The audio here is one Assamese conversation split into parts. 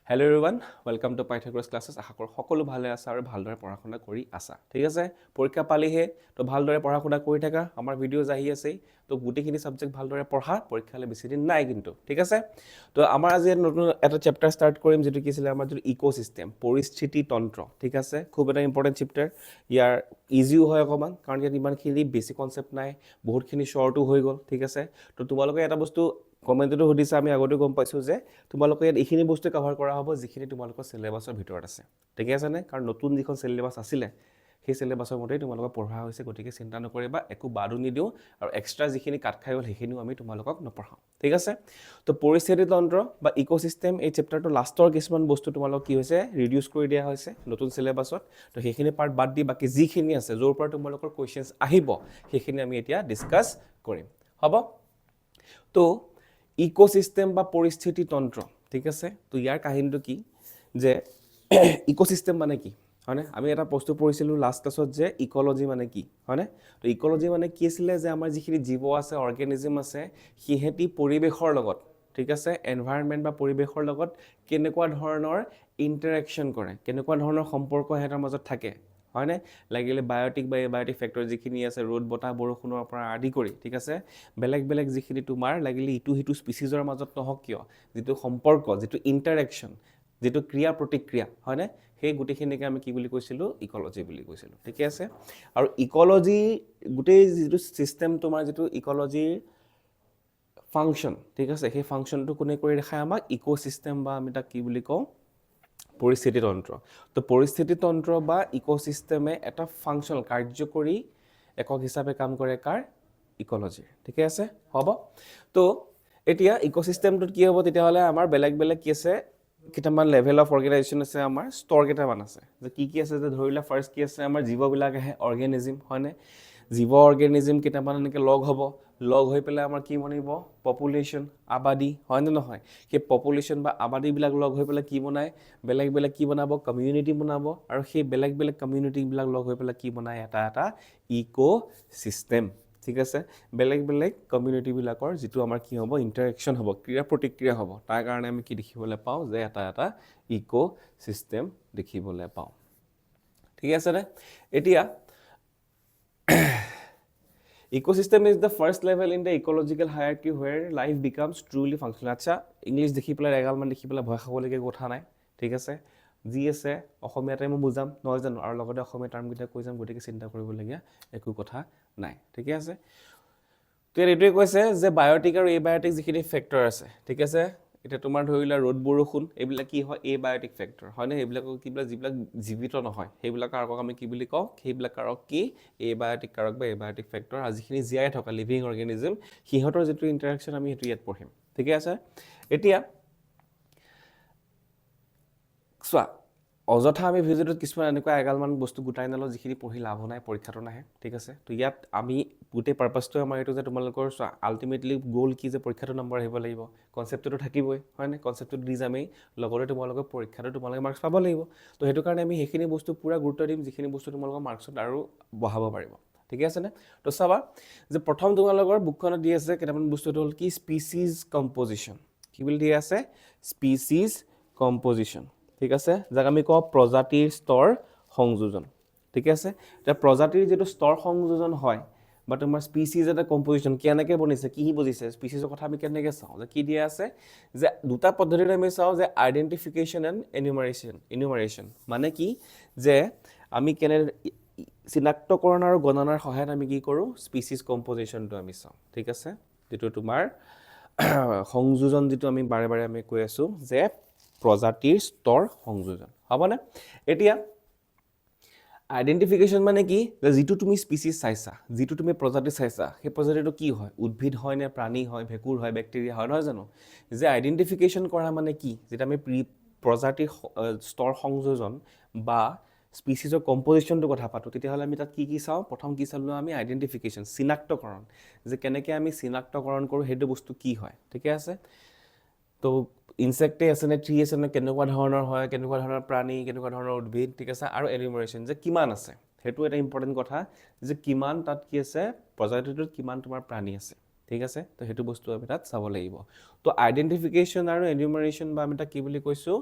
Hello everyone, welcome to Pythagoras classes. আশা কৰোঁ সকলো ভালে আছে আৰু ভালদৰে পঢ়া শুনা কৰি আছা। ঠিক আছে? পৰীক্ষা পালিহে তো ভালদৰে পঢ়া শুনা কৰি থাকা। আমাৰ ভিডিঅ'জ আহি আছে। তো গোটেইখিনি সাবজেক্ট ভালদৰে পঢ়া। পৰীক্ষালে বেছি দিন নাই কিন্তু। ঠিক আছে? তো আমাৰ আজি নতুন এটা চেপ্টাৰ ষ্টাৰ্ট কৰিম যেটো কি আছিল আমাৰ যেটো ইকোসিস্টেম, পৰিস্থিতি তন্ত্ৰ। ঠিক আছে? খুব এটা ইম্পৰ্টেন্ট চেপ্টাৰ। ইয়াৰ ইজিও হয় অকমান কাৰণ ইয়াত ইমানখিনি বেসিক কনসেপ্ট নাই, বহুতখিনি শৰ্টও হৈ গ'ল। ঠিক আছে? তো তোমালোকে এটা বস্তু কমেন্টটো সুধিছে আমি আগতে গম পাইছো যে তোমালোকে ইয়াত এইখিনি বস্তু কভাৰ কৰা হ'ব যিখিনি তোমালোকৰ সিলেবাসৰ ভিতৰত আছে ঠিক আছে নে কাৰণ নতুন যিখন সিলেবাস আছিলে সেই সিলেবাসৰ মতে তোমালোকক পঢ়া হৈছে গতিকে চিন্তা নকৰিবা একো বাদু নিদিও আৰু এক্সট্ৰা যিখিনি কাট খাই গ'ল সেইখিনিও আমি তোমালোকক নপঢ়াও ঠিক আছে তো পৰিস্থিতি তন্ত্ৰ বা ইকোসিস্টেম এই চেপ্টাৰটো লাষ্টৰ কিছুমান বস্তু তোমালোক কি হৈছে ৰিডিউস কৰি দিয়া হৈছে নতুন সিলেবাসত তো সেইখিনি পাৰ্ট বাদ দি বাকি যিখিনি আছে যৰ পৰা তোমালোকৰ কোৱেশ্চনছ আহিব সেইখিনি আমি এতিয়া ডিসকাস কৰিম হ'ব তো ইকোসিস্টেম বা পৰিস্থিতি তন্ত্ৰ ঠিক আছে তো ইয়াৰ কাহিনীটো কি যে ইকোসিস্টেম মানে কি হয়নে আমি এটা বস্তু পঢ়িছিলো লাষ্ট ক্লাছত যে ইকোলজি মানে কি হয়নে তো ইকোলজি মানে কি আছিল যে আমাৰ যিখিনি জীৱ আছে অৰ্গানিজম আছে হিহেতি পৰিবেশৰ লগত ঠিক আছে এনভায়ৰনমেন্ট বা পৰিবেশৰ লগত কেনেকুৱা ধৰণৰ ইন্টাৰেকশন কৰে কেনেকুৱা ধৰণৰ সম্পৰ্ক হেতৰ মাজত থাকে হয়নে লাগিলে বায়োটিক বা এবায়োটিক ফেক্টৰ যিখিনি আছে ৰ'দ বতাহ বৰষুণৰ পৰা আদি কৰি ঠিক আছে বেলেগ বেলেগ যিখিনি তোমাৰ লাগিলে ইটো হিটো স্পিচিজৰ মাজত নহক কিয় যেটো সম্পৰ্ক যেটো ইন্টাৰেকশন যেটো ক্ৰিয়া প্ৰতিক্ৰিয়া হয়নে সেই গুটেখিনিকে আমি কি বুলি কৈছিলো ইকোলজি বুলি কৈছিলো ঠিক আছে আৰু ইকোলজি গুটেই যেটো সিস্টেম তোমাৰ যেটো ইকোলজিৰ ফাংশন ঠিক আছে সেই ফাংশনটো কোনে কৰি দেখায় আমাক ইকোসিস্টেম বা আমি তাক কি বুলি কওঁ পৰিস্থিতি তন্ত্ৰ তো পৰিস্থিতি তন্ত্ৰ বা ইকোসিস্টেমে এটা ফাংশন কাৰ্যকৰী একক হিচাপে কাম কৰে কাৰ ইকোলজি ঠিক আছে হ'ব তো এতিয়া ইকোসিস্টেমটোত কি হ'ব তেতিয়া হলে আমাৰ বেলেগ বেলেগ কি আছে কিটামান লেভেল অফ অৰ্গানাইজেচন আছে আমাৰ স্তৰ কেটামান আছে যে কি আছে যে ধৰিলা ফাৰ্স্ট কি আছে আমাৰ জীৱবিলাক আহে অৰ্গানিজম হয়নে জীৱ অৰ্গানিজম কিটামান এনেকে লগ হৈ পেলাই আমাৰ কি বনিব পপুলেশন আবাদি হয় না নহয় কি পপুলেশন বা আবাদি বিলাক লগ হৈ পেলাই কি বনায় বেলেগ বেলেগ কি বনাব কমিউনিটি বনাব আৰু সেই বেলেগ বেলেগ কমিউনিটি বিলাক লগ হৈ পেলাই কি বনায় এটা ইকোসিস্টেম ঠিক আছে বেলেগ বেলেগ কমিউনিটি বিলাকৰ যেটো আমাৰ কি হ'ব ইন্টাৰেকশন হ'ব ক্ৰিয়া প্ৰতিক্ৰিয়া হ'ব তাৰ কাৰণে আমি কি দেখিবলৈ পাওঁ যে এটা ইকোসিস্টেম দেখিবলৈ পাওঁ ঠিক আছে নে এতিয়া ecosystem is the first level in the ecological hierarchy where life becomes truly functional আচ্ছা ইংলিশ দেখি পেলাই এগাল মান দেখি পেলাই ভয় খাবলৈকে কথা নাই ঠিক আছে জি আছে অসমীয়াতে মই বুজাম নহয় জানো আৰু লগতে অসমীয়া টাৰ্ম কিটা কৈ যাম গতিকে চিন্তা কৰিবলগীয়া একো কথা নাই ঠিক আছে তো এইটোৱে কৈছে যে বায়োটিক আৰু এবায়োটিক যিখিনি ফেক্টৰ আছে ঠিক আছে এটা তোমাৰ ধৰিলা ৰ'দ বৰষুণ এইবিলাক কি হয় এবায়োটিক ফেক্টৰ হয়নে এইবিলাক কিবিলাক যিবিলাক জীৱিত নহয় সেইবিলাক কাৰকক আমি কি বুলি কওঁ সেইবিলাক কাৰক কি এবায়োটিক কাৰক বা এবায়োটিক ফেক্টৰ আজিখিনি জিআই থকা লিভিং অৰ্গানিজম হিহতৰ যেটো ইন্টাৰেকশন আমি হেতু ইয়াত পঢ়িম ঠিক আছে এতিয়া সোৱা অযথা আমি ভিডিঅ'টোত কিছুমান এনেকুৱা এগালমান বস্তু গুটাই নালো যিখিনি পঢ়ি লাভ নাই পৰীক্ষাটো নাহে ঠিক আছে তো ইয়াত আমি গুটে পাৰপাসটো আমাৰ এটো যে তোমালোকৰ আলটিমেটলি গোল কি যে পৰীক্ষাটো নম্বৰ আহিব লাগিব কনসেপ্টটো থাকিবই হয় না কনসেপ্টটো দি যামেই লগতে তোমালোকৰ পৰীক্ষাটো তোমালোকে মাৰ্কস পাব লাগিব তো হেতু কাৰণে আমি হেখিনি বস্তু পুৰা গুৰুত্ব দিম যিখিনি বস্তু তোমালোকৰ মাৰ্কসত আৰু বহাব পাৰিব ঠিক আছে নে তো চাবা যে প্ৰথম তোমালোকৰ বুকখনত দি আছে কেটামান বস্তুটো হল কি স্পিচিজ কম্পোজিশন কি বুলি দি আছে স্পিচিজ কম্পোজিশন ঠিক আছে যাক আমি কওঁ প্ৰজাতিৰ স্তৰ সংযোজন ঠিক আছে এটা প্ৰজাতিৰ যেটো স্তৰ সংযোজন হয় বা তোমাৰ স্পিচিজ এটা কম্পোজিশন কেনেকৈ বনিছে কি বুজিছে স্পিচিজৰ কথা আমি কেনেকৈ চাওঁ যে কি দিয়া আছে যে দুটা পদ্ধতিৰে আমি চাওঁ যে আইডেন্টিফিকেশন এণ্ড এনুমাৰেশন মানে কি যে আমি কেনে চিনাক্তকৰণ আৰু গণনাৰ সহায়ত আমি কি কৰো স্পিচিজ কম্পোজিশনটো আমি চাওঁ ঠিক আছে যেটো তোমাৰ সংযোজন যেটো আমি বাৰে বাৰে আমি কৈ আছো যে প্ৰজাতিৰ স্তৰ সংযোজন হবনে এতিয়া আইডেন্টিফিকেশন মানে কি যে যেটো তুমি স্পিচিজ চাইছা যেটো তুমি প্ৰজাতি চাইছা সেই প্ৰজাতিটো কি হয় উদ্ভিদ হয় নে প্ৰাণী হয় ভেকুৰ হয় ব্যাকটেৰিয়া হয় নহয় জানো যে আইডেন্টিফিকেশন কৰা মানে কি যেটা আমি প্ৰজাতিৰ স্তৰ সংযোজন বা স্পিচিজৰ কম্পোজিশনটো কথা পাতো তেতিয়া হলে আমি তাত কি চাও প্ৰথম কি চালো আমি আইডেন্টিফিকেশন চিনাক্তকৰণ যে কেনেকৈ আমি চিনাক্তকৰণ কৰো হেতু বস্তু কি হয় ঠিক আছে তো ইনসেক্টে আছে নে ট্ৰি আছে নে কেনেকুৱা ধৰণৰ হয় কেনেকুৱা ধৰণৰ প্ৰাণী কেনেকুৱা ধৰণৰ উদ্ভিদ ঠিক আছে আৰু এনিমেৰেশন যে কিমান আছে হেতু এটা ইম্পৰ্টেন্ট কথা যে কিমান তাত কি আছে প্ৰজাতিটোত কিমান তোমাৰ প্ৰাণী আছে ঠিক আছে তো সেইটো বস্তু আমি তাত চাব লাগিব তো আইডেন্টিফিকেশ্যন আৰু এনিউমাৰেশ্যন বা আমি তাক কি বুলি কৈছোঁ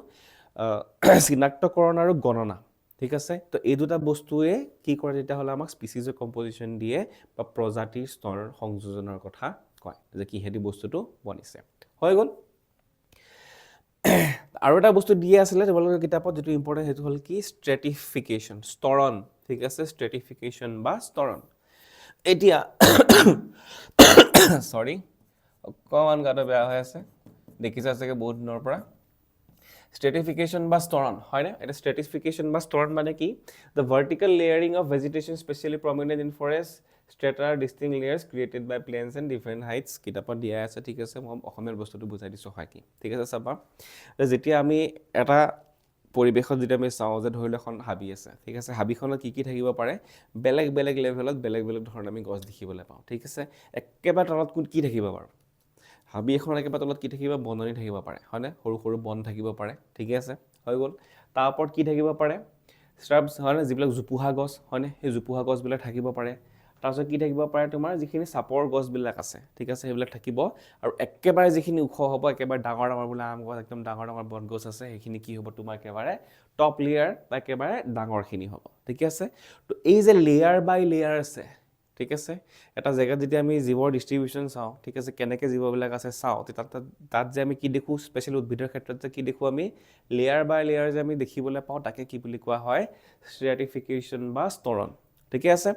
চিনাক্তকৰণ আৰু গণনা ঠিক আছে তো এই দুটা বস্তুৱে কি কৰে তেতিয়াহ'লে আমাক স্পিচিছৰ কম্পজিশ্যন দিয়ে বা প্ৰজাতিৰ স্তৰ সংযোজনৰ কথা কয় যে কিহেদি বস্তুটো বনিছে হৈ গ'ল আৰু এটা বস্তু দিয়ে আছিলে তোমালোকৰ কিতাপত যেটো ইম্পৰ্টেণ্ট সেইটো হ'ল কি স্ট্ৰেটিফিকেশ্যন স্তৰণ ঠিক আছে স্ট্ৰেটিফিকেশ্যন বা স্তৰণ এতিয়া সৰি অকণমান গাটো বেয়া হৈ আছে দেখিছা চাগে বহুত দিনৰ পৰা স্ট্ৰেটিফিকেশ্যন বা স্তৰণ হয়নে এটা স্ট্ৰেটিফিকেশ্যন বা স্তৰণ মানে কি the vertical layering of vegetation especially prominent in forest strata are distinct layers created by planes and different heights কিতাপত দিয়া আছে ঠিক আছে মই অসমীয়া বস্তুটো বুজাই দিছো হয় কি ঠিক আছে চাবা যেতিয়া আমি এটা পৰিবেশত যেতিয়া আমি চাওঁ যে ধৰি লওক এখন হাবি আছে ঠিক আছে হাবিখনত কি থাকিব পাৰে বেলেগ বেলেগ লেভেলত বেলেগ বেলেগ ধৰণৰ আমি গছ দেখিবলৈ পাওঁ ঠিক আছে একেবাৰে তলত কি থাকিব বাৰু হাবি এখন একেবাৰে তলত কি থাকিব বননি থাকিব পাৰে হয়নে সৰু সৰু বন থাকিব পাৰে ঠিক আছে হৈ গ'ল তাৰ ওপৰত কি থাকিব পাৰে শ্ৰাবছ হয়নে যিবিলাক জোপোহা গছ হয়নে সেই জোপোহা গছবিলাক থাকিব পাৰে তাৰপিছত কি থাকিব পাৰে তোমাৰ যিখিনি চাপৰ গছবিলাক আছে ঠিক আছে সেইবিলাক থাকিব আৰু একেবাৰে যিখিনি ওখ হ'ব একেবাৰে ডাঙৰ ডাঙৰ বোলে আম গছ একদম ডাঙৰ ডাঙৰ বন গছ আছে সেইখিনি কি হ'ব তোমাৰ একেবাৰে টপ লেয়াৰ বা একেবাৰে ডাঙৰখিনি হ'ব ঠিক আছে তো এই যে লেয়াৰ বাই লেয়াৰ আছে ঠিক আছে এটা জেগাত যেতিয়া আমি জীৱৰ ডিস্ট্ৰিবিউশন চাওঁ ঠিক আছে কেনেকৈ জীৱবিলাক আছে চাওঁ তাত যে আমি কি দেখো স্পেচিয়েল উদ্ভিদৰ ক্ষেত্ৰত যে কি দেখো আমি লেয়াৰ বাই লেয়াৰ যে আমি দেখিবলৈ পাওঁ তাকে কি বুলি কোৱা হয় স্ট্ৰেটিফিকেশ্যন বা স্তৰণ ঠিক আছে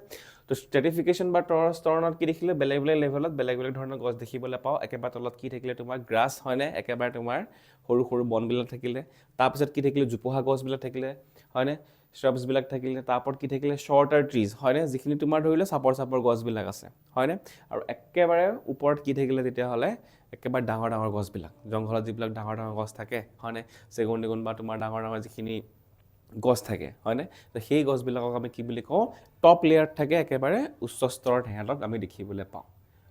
তো স্ট্ৰেটিফিকেশ্যন বা স্তৰণত কি দেখিলে বেলেগ বেলেগ লেভেলত বেলেগ বেলেগ ধৰণৰ গছ দেখিবলৈ পাওঁ একেবাৰে তলত কি থাকিলে তোমাৰ গ্ৰাছ হয়নে একেবাৰে তোমাৰ সৰু সৰু বনবিলাক থাকিলে তাৰপিছত কি থাকিলে জোপোহা গছবিলাক থাকিলে হয়নে শ্ৰাবছবিলাক থাকিলে তাৰ ওপৰত কি থাকিলে শ্বৰ্টাৰ ট্ৰিজ হয়নে যিখিনি তোমাৰ ধৰিলে চাপৰ চাপৰ গছবিলাক আছে হয়নে আৰু একেবাৰে ওপৰত কি থাকিলে তেতিয়াহ'লে একেবাৰে ডাঙৰ ডাঙৰ গছবিলাক জংঘলত যিবিলাক ডাঙৰ ডাঙৰ গছ থাকে হয়নে চেগুন টেগুন বা তোমাৰ ডাঙৰ ডাঙৰ যিখিনি গছ থাকে হয়নে তো সেই গছবিলাকক আমি কি বুলি কওঁ টপ লেয়াৰত থাকে একেবাৰে উচ্চ স্তৰত সিহঁতক আমি দেখিবলৈ পাওঁ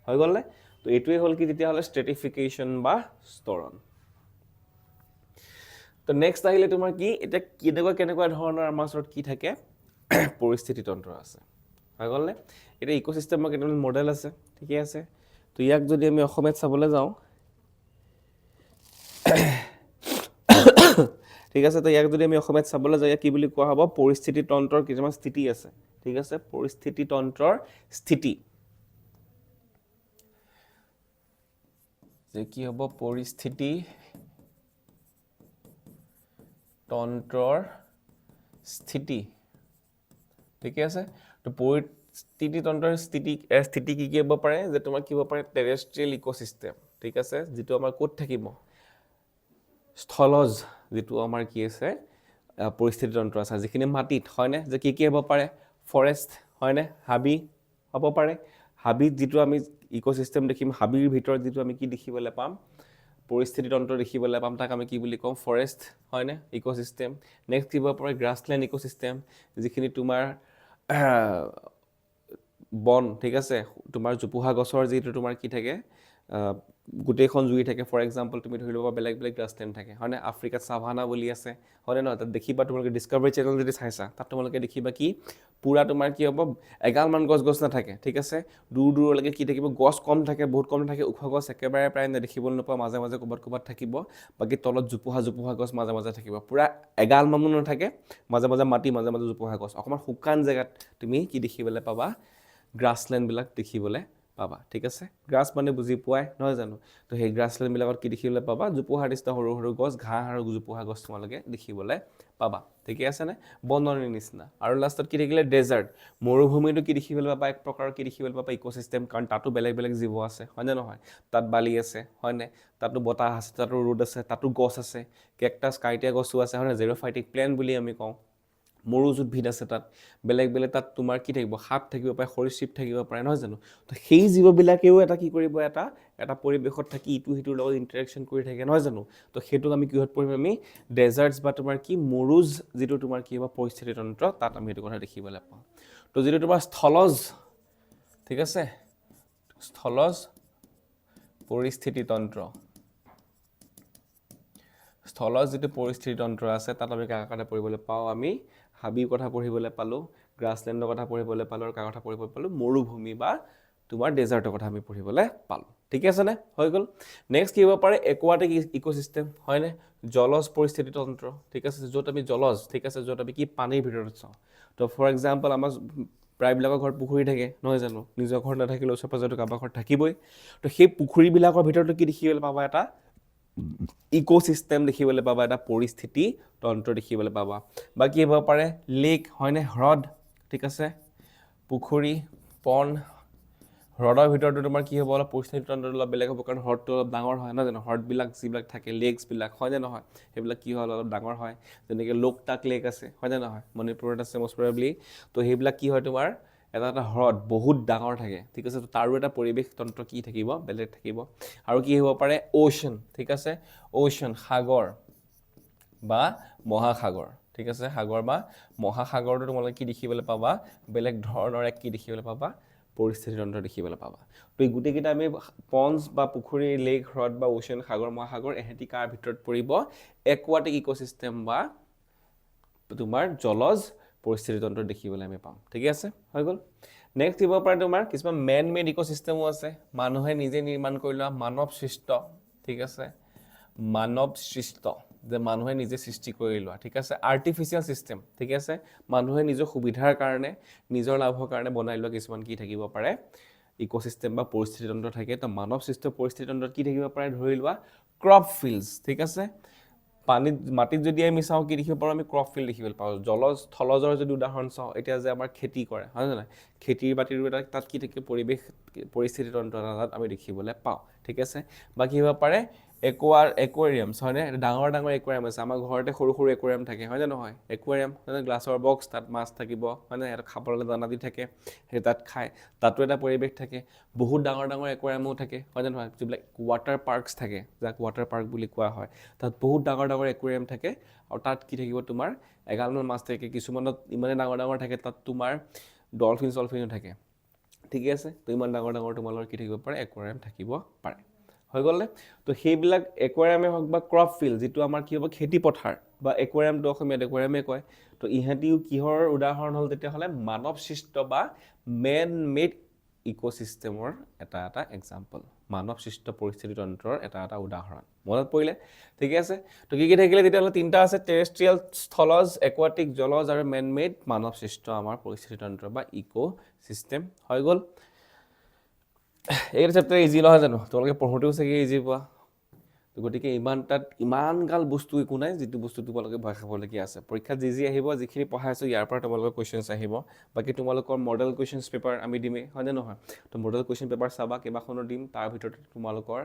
হৈ গ'লনে তো এইটোৱে হ'ল কি তেতিয়াহ'লে স্ট্ৰেটিফিকেশ্যন বা স্তৰণ তো নেক্সট আহিলে তোমাৰ কি এতিয়া কেনেকুৱা ধৰণৰ আমাৰ ওচৰত কি থাকে পৰিস্থিতি তন্ত্ৰ আছে হৈ গ'লনে এতিয়া ইক'চিষ্টেমৰ কেইটামান মডেল আছে ঠিকে আছে তো ইয়াক যদি আমি অসমীয়াত চাবলৈ যাওঁ ঠিক আছে তো ইয়াক যদি আমি অসমীয়াত চাবলৈ যাওঁ কি বুলি কোৱা হ'ব পৰিস্থিতি তন্ত্ৰৰ কিছুমান স্থিতি আছে ঠিক আছে পৰিস্থিতি তন্ত্ৰৰ স্থিতি যে কি হ'ব পৰিস্থিতি তন্ত্ৰৰ স্থিতি ঠিক আছে তো পৰিস্থিতি তন্ত্ৰৰ স্থিতি কি হ'ব পাৰে যে তোমাৰ কি হ'ব পাৰে টেৰেষ্ট্ৰিয়েল ইক'চিষ্টেম ঠিক আছে যিটো আমাৰ ক'ত থাকিব স্থলজ যিটো আমাৰ কি আছে পৰিস্থিতি তন্ত্ৰ আছে যিখিনি মাটিত হয়নে যে কি হ'ব পাৰে ফৰেষ্ট হয়নে হাবি হ'ব পাৰে হাবিত যিটো আমি ইক'চিষ্টেম দেখিম হাবিৰ ভিতৰত যিটো আমি কি দেখিবলৈ পাম পৰিস্থিতি তন্ত্ৰ দেখিবলৈ পাম তাক আমি কি বুলি কওঁ ফৰেষ্ট হয়নে ইক'চিষ্টেম নেক্সট কি হ'ব পাৰে গ্ৰাছলেণ্ড ইক'চিষ্টেম যিখিনি তোমাৰ বন ঠিক আছে তোমাৰ জোপোহা গছৰ যিটো তোমাৰ কি থাকে গোটেইখন জুই থাকে ফৰ এক্সাম্পল তুমি ধৰি ল'বা বেলেগ বেলেগ গ্ৰাছলেণ্ড থাকে হয়নে আফ্ৰিকাত চাভানা বুলি আছে হয়নে নহয় তাত দেখিবা তোমালোকে ডিস্কভাৰী চেনেল যদি চাইছা তাত তোমালোকে দেখিবা কি পুৰা তোমাৰ কি হ'ব এগালমান গছ নাথাকে ঠিক আছে দূৰ দূৰলৈকে কি থাকিব গছ কম থাকে বহুত কম থাকে ওখ গছ একেবাৰে প্ৰায় দেখিবলৈ নোপোৱা মাজে মাজে ক'ৰবাত থাকিব বাকী তলত জোপোহা গছ মাজে মাজে থাকিব পুৰা এগালমান নাথাকে মাজে মাজে মাটি মাজে মাজে জোপোহা গছ অকণমান শুকান জেগাত তুমি কি দেখিবলৈ পাবা গ্ৰাছলেণ্ডবিলাক দেখিবলৈ পাবা ঠিক আছে গ্ৰাছ মানে বুজি পোৱাই নহয় জানো তো সেই গ্ৰাছলেণ্ডবিলাকত কি দেখিবলৈ পাবা জোপোহাৰ নিচিনা সৰু সৰু গছ ঘাঁহ আৰু জোপোহা গছ তোমালোকে দেখিবলৈ পাবা ঠিকে আছেনে বননিৰ নিচিনা আৰু লাষ্টত কি থাকিলে ডেজাৰ্ট মৰুভূমিটো কি দেখিবলৈ পাবা এক প্ৰকাৰৰ কি দেখিবলৈ পাবা ইক'চিষ্টেম কাৰণ তাতো বেলেগ বেলেগ জীৱ আছে হয়নে নহয় তাত বালি আছে হয়নে তাতো বতাহ আছে তাতো ৰ'দ আছে তাতো গছ আছে কেকটাছ কাইটিয়া গছো আছে হয়নে জেৰ'ফাইটিক প্লেন বুলি আমি কওঁ মৰুজুদ্ভিদ আছে তাত বেলেগ বেলেগ তাত তোমাৰ কি থাকিব সাপ থাকিব পাৰে সৰীসৃপ থাকিব পাৰে নহয় জানো তো সেই জীৱবিলাকেও এটা কি কৰিব এটা পৰিৱেশত থাকি ইটো সিটোৰ লগত ইণ্টাৰেকশ্যন কৰি থাকে নহয় জানো তো সেইটোক আমি কিহত পৰিম আমি ডেজাৰ্টছ বা তোমাৰ কি মৰুজ যিটো তোমাৰ কি হ'ব পৰিস্থিতি তন্ত্ৰ তাত আমি এইটো কথা দেখিবলৈ পাওঁ তো যিটো তোমাৰ স্থলজ ঠিক আছে স্থলজ পৰিস্থিতি তন্ত্ৰ স্থলজ যিটো পৰিস্থিতি তন্ত্ৰ আছে তাত আমি কাৰ কথা পঢ়িবলৈ পাওঁ আমি হাবিৰ কথা পঢ়িবলৈ পালোঁ গ্ৰাছলেণ্ডৰ কথা পঢ়িবলৈ পালোঁ আৰু কাৰ কথা পঢ়িবলৈ পালোঁ মৰুভূমি বা তোমাৰ ডেজাৰ্টৰ কথা আমি পঢ়িবলৈ পালোঁ ঠিক আছে নে হৈ গ'ল নেক্সট কি হ'ব পাৰে একুৱাটিক ইক'চিষ্টেম হয়নে জলজ পৰিস্থিতি তন্ত্ৰ ঠিক আছে য'ত আমি জলজ ঠিক আছে য'ত আমি কি পানীৰ ভিতৰত চাওঁ তো ফৰ এক্সাম্পল আমাৰ প্ৰায়বিলাকৰ ঘৰত পুখুৰী থাকে নহয় জানো নিজৰ ঘৰত নাথাকিলেও ওচৰে পাঁজৰে কাৰোবাৰ ঘৰত থাকিবই তো সেই পুখুৰীবিলাকৰ ভিতৰতো কি দেখিবলৈ পাবা এটা ইক'চিষ্টেম দেখিবলৈ পাবা এটা পৰিস্থিতি তন্ত্ৰ দেখিবলৈ পাবা বা কি হ'ব পাৰে লেক হয়নে হ্ৰদ ঠিক আছে পুখুৰী পন হ্ৰদৰ ভিতৰতো তোমাৰ কি হ'ব অলপ পৰিস্থিতি তন্ত্ৰটো অলপ বেলেগ হ'ব কাৰণ হ্ৰদটো অলপ ডাঙৰ হয় নহয় জানো হ্ৰদবিলাক যিবিলাক থাকে লেকছবিলাক হয়নে নহয় সেইবিলাক কি হয় অলপ ডাঙৰ হয় যেনেকৈ লোকটাক লেক আছে হয়নে নহয় মণিপুৰত আছে মষ্ট প্ৰবেবলি তো সেইবিলাক কি হয় তোমাৰ এটা এটা হ্ৰদ বহুত ডাঙৰ থাকে ঠিক আছে তো তাৰো এটা পৰিৱেশ তন্ত্ৰ কি থাকিব বেলেগ থাকিব আৰু কি হ'ব পাৰে অ'চন ঠিক আছে অ'চন সাগৰ বা মহাসাগৰ ঠিক আছে সাগৰ বা মহাসাগৰটো তোমালোকে কি দেখিবলৈ পাবা বেলেগ ধৰণৰ এক কি দেখিবলৈ পাবা পৰিস্থিতি তন্ত্ৰ দেখিবলৈ পাবা তো এই গোটেইকেইটা আমি পন্স বা পুখুৰী লেক হ্ৰদ বা অ'চন সাগৰ মহাসাগৰ এহেঁতি কাৰ ভিতৰত পৰিব একুৱাটিক ইক'চিষ্টেম বা তোমাৰ জলজ পৰিস্থিতি তন্ত্ৰ দেখিবলৈ আমি পাম ঠিক আছে হৈ গ'ল নেক্সট দিব পাৰে তোমাৰ কিছুমান মেন মেড ইক'চিষ্টেমো আছে মানুহে নিজে নিৰ্মাণ কৰি লোৱা মানৱ সৃষ্ট ঠিক আছে মানৱ সৃষ্ট যে মানুহে নিজে সৃষ্টি কৰি লোৱা ঠিক আছে আৰ্টিফিচিয়েল চিষ্টেম ঠিক আছে মানুহে নিজৰ সুবিধাৰ কাৰণে নিজৰ লাভৰ কাৰণে বনাই লোৱা কিছুমান কি থাকিব পাৰে ইক'চিষ্টেম বা পৰিস্থিতি তন্ত্ৰ থাকে তো মানৱ সৃষ্ট পৰিস্থিতি তন্ত্ৰত কি থাকিব পাৰে ধৰি লোৱা ক্ৰপ ফিল্ডছ ঠিক আছে পানীত মাটিত যদি আমি চাওঁ কি দেখিব পাৰোঁ আমি ক্ৰপ ফিল্ড দেখিবলৈ পাওঁ জলজ থলজৰ যদি উদাহৰণ চাওঁ এতিয়া যে আমাৰ খেতি কৰে হয় নে নহয় খেতিৰ বাতিৰো এটা তাত কি থাকে পৰিৱেশ পৰিস্থিতি তন্ত্ৰ তাত আমি দেখিবলৈ পাওঁ ঠিক আছে বা কি হ'ব পাৰে একুৱাৰিয়ামছ হয়নে ডাঙৰ ডাঙৰ একুৱাৰিয়াম আছে আমাৰ ঘৰতে সৰু সৰু একুৱাৰিয়াম থাকে হয় নে নহয় একুৱাৰিয়াম মানে গ্লাছৰ বক্স তাত মাছ থাকিব হয় নে এটা খাবলৈ দানা দি থাকে সেই তাত খায় তাতো এটা পৰিৱেশ থাকে বহুত ডাঙৰ ডাঙৰ একুৱাৰিয়ামো থাকে হয় নে নহয় যিবিলাক ৱাটাৰ পাৰ্কছ থাকে যাক ৱাটাৰ পাৰ্ক বুলি কোৱা হয় তাত বহুত ডাঙৰ ডাঙৰ একুৱাৰিয়াম থাকে আৰু তাত কি থাকিব তোমাৰ এগালমান মাছ থাকে কিছুমানত ইমানে ডাঙৰ ডাঙৰ থাকে তাত তোমাৰ ডলফিন চলফিনো থাকে ঠিকে আছে তো ইমান ডাঙৰ ডাঙৰ তোমালোকৰ কি থাকিব পাৰে একুৱাৰিয়াম থাকিব পাৰে হৈ গ'লনে তো সেইবিলাক একুৱাৰিয়ামে হওক বা ক্ৰপ ফিল্ড যিটো আমাৰ কি হ'ব খেতি পথাৰ বা একুৱাৰিয়ামটো অসমীয়াত একুৱাৰিয়ামে কয় তো ইহঁতিও কিহৰ উদাহৰণ হ'ল তেতিয়াহ'লে মানৱ সৃষ্ট বা মেন মেড ইক'চিষ্টেমৰ এটা এটা এক্সাম্পল মানৱ সৃষ্ট পৰিস্থিতি তন্ত্ৰৰ এটা এটা উদাহৰণ মনত পৰিলে ঠিকে আছে তো কি থাকিলে তেতিয়াহ'লে তিনিটা আছে টেৰেষ্ট্ৰিয়েল স্থলজ একুৱাটিক জলজ আৰু মেন মেড মানৱ সৃষ্ট আমাৰ পৰিস্থিতি তন্ত্ৰ বা ইক'চিষ্টেম হৈ গ'ল এইটো চেপ্টাৰ ইজি নহয় জানো তোমালোকে পঢ়োঁতেও চাগে ইজি পোৱা গতিকে ইমানগাল বস্তু একো নাই যিটো বস্তু তোমালোকে ভয় খাবলগীয়া আছে পৰীক্ষাত যি আহিব যিখিনি পঢ়াই আছোঁ ইয়াৰ পৰা তোমালোকৰ কুৱেশ্যনছ আহিব বাকী তোমালোকৰ মডেল কুৱেশ্যনছ পেপাৰ আমি দিমেই হয়নে নহয় তো মডেল কুৱেশ্যন পেপাৰ চাবা কেইবাখনো দিম তাৰ ভিতৰতে তোমালোকৰ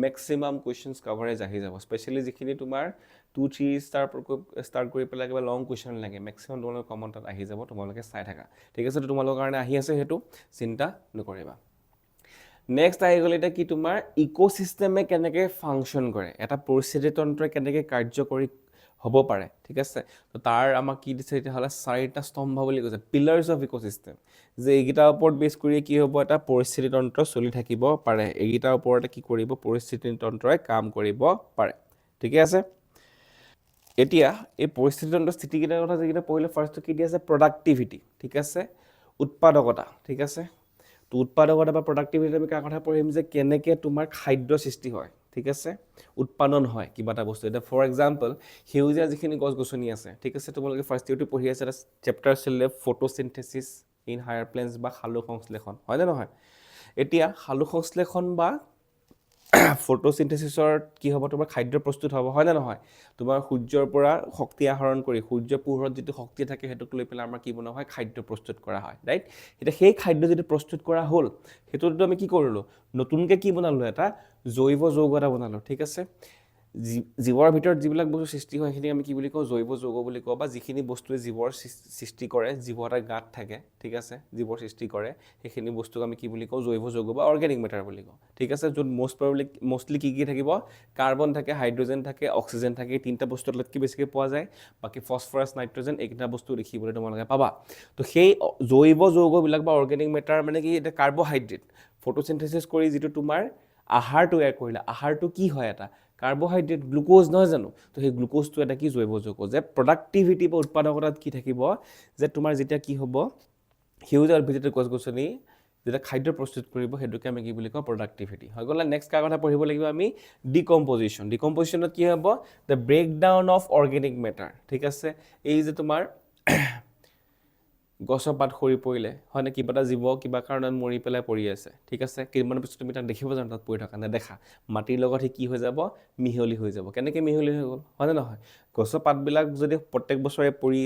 মেক্সিমাম কুৱেশ্যনছ কভাৰেজ আহি যাব স্পেচিয়েলি যিখিনি তোমাৰ 2-3 ষ্টাৰ্ট কৰি পেলাই কিবা লং কুৱেশ্যন লাগে মেক্সিমাম তোমালোকৰ কমন তাত আহি যাব তোমালোকে চাই থাকা ঠিক আছে তো তোমালোকৰ কাৰণে আহি আছে সেইটো চিন্তা নকৰিবা নেক্সট আহি গ'ল এতিয়া কি তোমাৰ ইক'চিষ্টেমে কেনেকৈ ফাংচন কৰে এটা পৰিস্থিতি তন্ত্ৰই কেনেকৈ কাৰ্যকৰী হ'ব পাৰে ঠিক আছে তো তাৰ আমাক কি দিছে তেতিয়াহ'লে 4টা স্তম্ভ বুলি কৈছে পিলাৰ্ছ অফ ইক'চিষ্টেম যে এইকেইটাৰ ওপৰত বেছ কৰি কি হ'ব এটা পৰিস্থিতি তন্ত্ৰ চলি থাকিব পাৰে এইকেইটাৰ ওপৰতে কি কৰিব পৰিস্থিতি তন্ত্ৰই কাম কৰিব পাৰে ঠিকে আছে এতিয়া এই পৰিস্থিতি তন্ত্ৰৰ স্থিতিকেইটাৰ কথা যিকেইটা পঢ়িলে ফাৰ্ষ্টটো কি দি আছে প্ৰডাক্টিভিটি ঠিক আছে উৎপাদকতা ঠিক আছে তো উৎপাদকতা বা প্ৰডাক্টিভিটি আমি কাৰ কথা পঢ়িম যে কেনেকৈ তোমাৰ খাদ্য সৃষ্টি হয় ঠিক আছে উৎপাদন হয় কিবা এটা বস্তু এতিয়া ফৰ এক্সাম্পল সেউজীয়া যিখিনি গছ গছনি আছে ঠিক আছে তোমালোকে ফাৰ্ষ্ট ইয়েৰটো পঢ়ি আছে এটা চেপ্টাৰ আছিলে ফটোচিনথেচিছ ইন হায়াৰ প্লেন্টছ বা সালোক সংশ্লেষণ হয়নে নহয় এতিয়া সালোক সংশ্লেষণ বা ফটোচিনথেচিছৰ কি হ'ব তোমাৰ খাদ্য প্ৰস্তুত হ'ব হয়নে নহয় তোমাৰ সূৰ্যৰ পৰা শক্তি আহৰণ কৰি সূৰ্য পোহৰত যিটো শক্তি থাকে সেইটোক লৈ পেলাই আমাৰ কি বনোৱা হয় খাদ্য প্ৰস্তুত কৰা হয় ৰাইট এতিয়া সেই খাদ্য যদি প্ৰস্তুত কৰা হ'ল সেইটোতো আমি কি কৰিলোঁ নতুনকৈ কি বনালোঁ এটা জৈৱ যৌগ এটা বনালোঁ ঠিক আছে জীৱৰ ভিতৰত যিবিলাক বস্তু সৃষ্টি হয় সেইখিনি আমি কি বুলি কওঁ জৈৱ যৌগ বুলি কওঁ বা যিখিনি বস্তুৱে জীৱৰ সৃষ্টি কৰে জীৱ এটা গাত থাকে ঠিক আছে জীৱৰ সৃষ্টি কৰে সেইখিনি বস্তুক আমি কি বুলি কওঁ জৈৱ যৌগ বা অৰ্গেনিক মেটাৰ বুলি কওঁ ঠিক আছে য'ত মষ্টলি কি থাকিব কাৰ্বন থাকে হাইড্ৰজেন থাকে অক্সিজেন থাকে এই তিনিটা বস্তু কি বেছিকৈ পোৱা যায় বাকী ফছফৰাছ নাইট্ৰজেন এইকেইটা বস্তু দেখিবলৈ তোমালোকে পাবা তো সেই জৈৱ যৌগবিলাক বা অৰ্গেনিক মেটাৰ মানে কি এটা কাৰ্বহাইড্ৰেট ফটোচিনথেচিছ কৰি যিটো তোমাৰ আহাৰ তৈয়াৰ কৰিলে আহাৰটো কি হয় এটা কাৰ্বহাইড্ৰেট গ্লুক'জ নহয় জানো তো সেই গ্লুক'জটো এটা কি জৈৱ যৌগ যে প্ৰডাক্টিভিটি বা উৎপাদকতাত কি থাকিব যে তোমাৰ যেতিয়া কি হ'ব সেউজীয়া উদ্ভিদ গছ গছনি যেতিয়া খাদ্য প্ৰস্তুত কৰিব সেইটোকে আমি কি বুলি কওঁ প্ৰডাক্টিভিটি হৈ গ'ল নেক্সট কাৰ কথা পঢ়িব লাগিব আমি ডিকম্পজিশ্যনত কি হ'ব the breakdown of organic matter ঠিক আছে এই যে তোমাৰ গছৰ পাত সৰি পৰিলে হয়নে কিবা এটা জীৱ কিবা কাৰণত মৰি পেলাই পৰি আছে ঠিক আছে কেইদিনমানৰ পিছত তুমি তাত দেখিব জানো তাত পৰি থকা নেদেখা মাটিৰ লগত সি কি হৈ যাব মিহলি হৈ যাব কেনেকৈ মিহলি হৈ গ'ল হয়নে নহয় গছৰ পাতবিলাক যদি প্ৰত্যেক বছৰে পৰি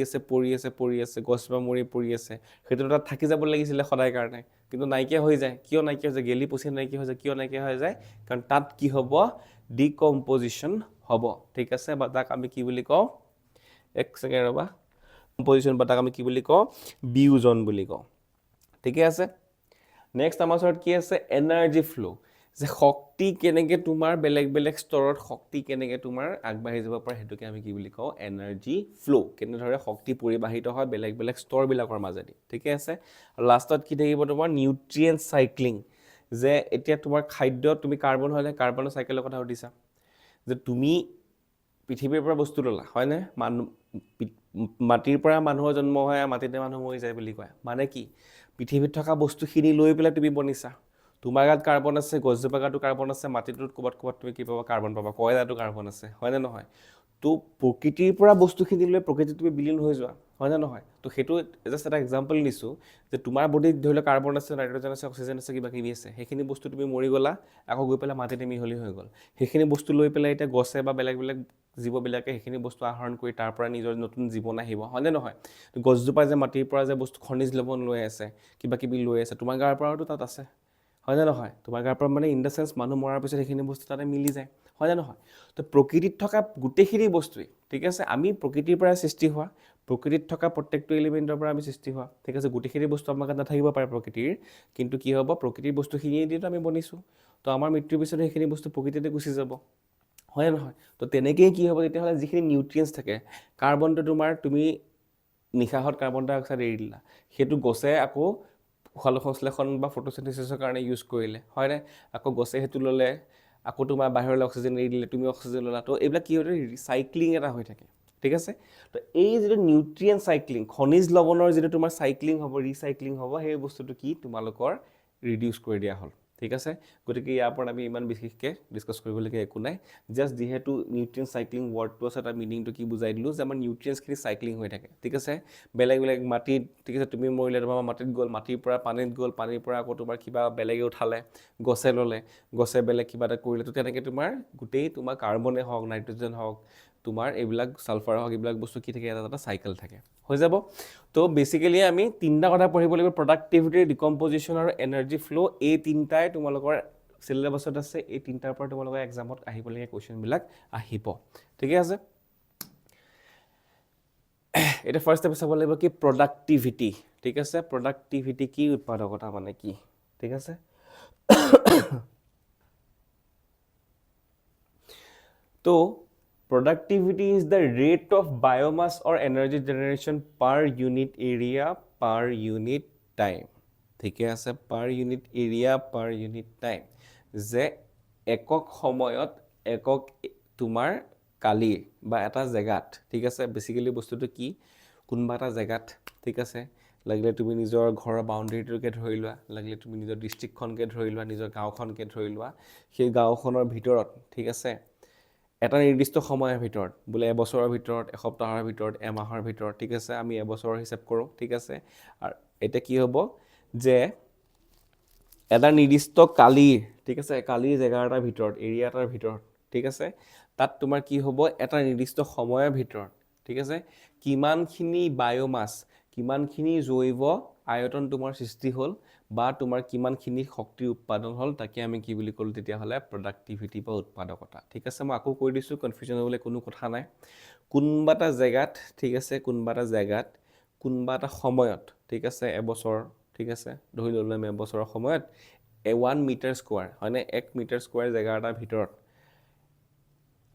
আছে গছজোপা মৰি পৰি আছে সেইটো তাত থাকি যাব লাগিছিলে সদায় কাৰণে কিন্তু নাইকিয়া হৈ যায় কিয় নাইকিয়া হৈ যায় গেলি পচি নাইকিয়া হৈ যায় কিয় নাইকিয়া হৈ যায় কাৰণ তাত কি হ'ব ডিকম্পজিশ্যন হ'ব ঠিক আছে বা তাক আমি কি বুলি কওঁ এক ছেকেণ্ড ৰ'বা কম্পজিশ্যন বা তাক আমি কি বুলি কওঁ বিয়োজন বুলি কওঁ ঠিকে আছে নেক্সট আমাৰ ওচৰত কি আছে এনাৰ্জি ফ্ল' যে শক্তি কেনেকৈ তোমাৰ বেলেগ বেলেগ স্তৰত শক্তি কেনেকৈ তোমাৰ আগবাঢ়ি যাব পাৰে সেইটোকে আমি কি বুলি কওঁ এনাৰ্জি ফ্ল' কেনেদৰে শক্তি পৰিবাহিত হয় বেলেগ বেলেগ স্তৰবিলাকৰ মাজেদি ঠিকে আছে আৰু লাষ্টত কি থাকিব তোমাৰ নিউট্ৰিয়েণ্ট চাইক্লিং যে এতিয়া তোমাৰ খাদ্য তুমি কাৰ্বন হ'লে কাৰ্বনৰ চাইকেলৰ কথা সুধিছা যে তুমি পৃথিৱীৰ পৰা বস্তু ল'লা হয়নে মানুহ মাটিৰ পৰা মানুহৰ জন্ম হয় মাটিতে মানুহ মৰি যায় বুলি কয় মানে কি পৃথিৱীত থকা বস্তুখিনি লৈ পেলাই তুমি বনিছা তোমাৰ গাত কাৰ্বন আছে গছজোপা গাতো কাৰ্বন আছে মাটিটোত ক'ৰবাত তুমি কি পাবা কাৰ্বন পাবা কয়লাতো কাৰ্বন আছে হয়নে নহয় তো প্ৰকৃতিৰ পৰা বস্তুখিনি লৈ প্ৰকৃতিত তুমি বিলীন হৈ যোৱা হয়নে নহয় তো সেইটো জাষ্ট এটা এক্সাম্পল দিছোঁ যে তোমাৰ বডিত ধৰি লওক কাৰ্বন আছে নাইট্ৰজেন আছে অক্সিজেন আছে কিবা কিবি আছে সেইখিনি বস্তু তুমি মৰি গ'লা আকৌ গৈ পেলাই মাটিতে মিহলি হৈ গ'ল সেইখিনি বস্তু লৈ পেলাই এতিয়া গছে বা বেলেগ বেলেগ জীৱবিলাকে সেইখিনি বস্তু আহৰণ কৰি তাৰ পৰা নিজৰ নতুন জীৱন আহিব হয়নে নহয় গছজোপাই যে মাটিৰ পৰা যে বস্তু খনিজ লৱণ লৈ আছে কিবা কিবি লৈ আছে তোমাৰ গাৰ পৰাওতো তাত আছে হয়নে নহয় তোমাৰ গাৰ পৰা মানে ইন দ্য চেন্স মানুহ মৰাৰ পিছত সেইখিনি বস্তু তাতে মিলি যায় হয়নে নহয় তো প্ৰকৃতিত থকা গোটেইখিনি বস্তুৱেই ঠিক আছে আমি প্ৰকৃতিৰ পৰা সৃষ্টি হোৱা প্ৰকৃতিত থকা প্ৰত্যেকটো এলিমেণ্টৰ পৰা আমি সৃষ্টি হোৱা ঠিক আছে গোটেইখিনি বস্তু আমাৰ গাত নাথাকিব পাৰে প্ৰকৃতিৰ কিন্তু কি হ'ব প্ৰকৃতিৰ বস্তুখিনিয়ে দিতো আমি বনিছোঁ তো আমাৰ মৃত্যুৰ পিছত সেইখিনি বস্তু প্ৰকৃতিতে গুচি যাব হয় নহয় তো তেনেকেই কি হ'ব তেতিয়াহ'লে যিখিনি নিউট্ৰিয়েণ্টছ থাকে কাৰ্বনটো তোমাৰ তুমি নিশাহত কাৰ্বন ডাই অক্সাইড এৰি দিলা সেইটো গছে আকৌ সালোকসংশ্লেষণ বা ফটোচিনথেচিছৰ কাৰণে ইউজ কৰিলে হয়নে আকৌ গছে সেইটো ল'লে আকৌ তোমাৰ বাহিৰলৈ অক্সিজেন এৰি দিলে তুমি অক্সিজেন ল'লা তো এইবিলাক কি হয় চাইক্লিং এটা হৈ থাকে ঠিক আছে তো এই যিটো নিউট্ৰিয়েণ্ট চাইক্লিং খনিজ লৱণৰ যিটো তোমাৰ চাইক্লিং হ'ব ৰিচাইক্লিং হ'ব সেই বস্তুটো কি তোমালোকৰ ৰিডিউচ কৰি দিয়া হ'ল ঠিক আছে গতিকে ইয়াৰ পৰা আমি ইমান বিশেষকৈ ডিছকাছ কৰিবলগীয়া একো নাই জাষ্ট যিহেতু নিউট্ৰিয়েণ্ট চাইক্লিং ৱৰ্ডটো আছে তাৰ মিনিংটো কি বুজাই দিলোঁ যে আমাৰ নিউট্ৰিয়েণ্টছখিনি চাইক্লিং হৈ থাকে ঠিক আছে বেলেগ বেলেগ মাটিত ঠিক আছে তুমি মৰিলে তোমাৰ মাটিত গ'ল মাটিৰ পৰা পানীত গ'ল পানীৰ পৰা আকৌ তোমাৰ কিবা বেলেগে উঠালে গছে ল'লে গছে বেলেগ কিবা এটা কৰিলে তো তেনেকৈ তোমাৰ গোটেই তোমাৰ কাৰ্বনে হওক নাইট্ৰজেন হওক তোমাৰ এইবিলাক ছালফাৰ হওক এইবিলাক বস্তু কি থাকে এটা এটা চাইকেল থাকে হৈ যাব তো বেচিকেলি আমি তিনিটা কথা পঢ়িব লাগিব প্ৰডাক্টিভিটি ডিকম্পজিশ্যন আৰু এনাৰ্জি ফ্ল' এই তিনিটাই তোমালোকৰ চিলেবাছত আছে এই তিনিটাৰ পৰা তোমালোকৰ এক্সামত আহিবলগীয়া কুৱেশ্যনবিলাক আহিব ঠিকে আছে এটা ফাৰ্ষ্ট ষ্টেপ চাব লাগিব কি প্ৰডাক্টিভিটি ঠিক আছে প্ৰডাক্টিভিটি কি উৎপাদকতা মানে কি ঠিক আছে তো productivity is the rate of biomass or energy generation per unit area per unit time ঠিকে আছে per unit area per unit time যে একক সময়ত একক তোমাৰ কালি বা এটা জেগাত ঠিক আছে বেসিক্যালি বস্তুটো কি কোনবা এটা জেগাত ঠিক আছে লাগিলে তুমি নিজৰ ঘৰৰ বাউণ্ডাৰীটোকে ধৰি লোৱা লাগিলে তুমি নিজৰ ডিস্ট্ৰিক্টখনকে ধৰি লোৱা নিজৰ গাঁওখনকে ধৰি লোৱা সেই গাঁওখনৰ ভিতৰত ঠিক আছে এটা নিৰ্দিষ্ট সময়ৰ ভিতৰত বোলে এবছৰৰ ভিতৰত এসপ্তাহৰ ভিতৰত এমাহৰ ভিতৰত ঠিক আছে আমি এবছৰৰ হিচাপ কৰোঁ ঠিক আছে আৰু এটা কি হ'ব যে এটা নিৰ্দিষ্ট কালিৰ ঠিক আছে কালিৰ জেগা এটাৰ ভিতৰত এৰিয়া এটাৰ ভিতৰত ঠিক আছে তাত তোমাৰ কি হ'ব এটা নিৰ্দিষ্ট সময়ৰ ভিতৰত ঠিক আছে কিমানখিনি বায়োমাছ কিমানখিনি জৈৱ আয়তন তোমাৰ সৃষ্টি হ'ল বা তোমাৰ কিমানখিনি শক্তি উৎপাদন হ'ল তাকে আমি কি বুলি ক'লো তেতিয়াহ'লে প্ৰডাক্টিভিটি বা উৎপাদকতা ঠিক আছে মই আকৌ কৈ দিছোঁ কনফিউজন হ'বলৈ কোনো কথা নাই কোনবা এটা জেগাত ঠিক আছে কোনবা এটা জেগাত কোনবা এটা সময়ত ঠিক আছে এবছৰ ঠিক আছে ধৰি ল'লো আমি এবছৰৰ সময়ত 1 মিটাৰ স্কোৱাৰ হয়নে 1 মিটাৰ স্কোৱাৰ জেগা এটাৰ ভিতৰত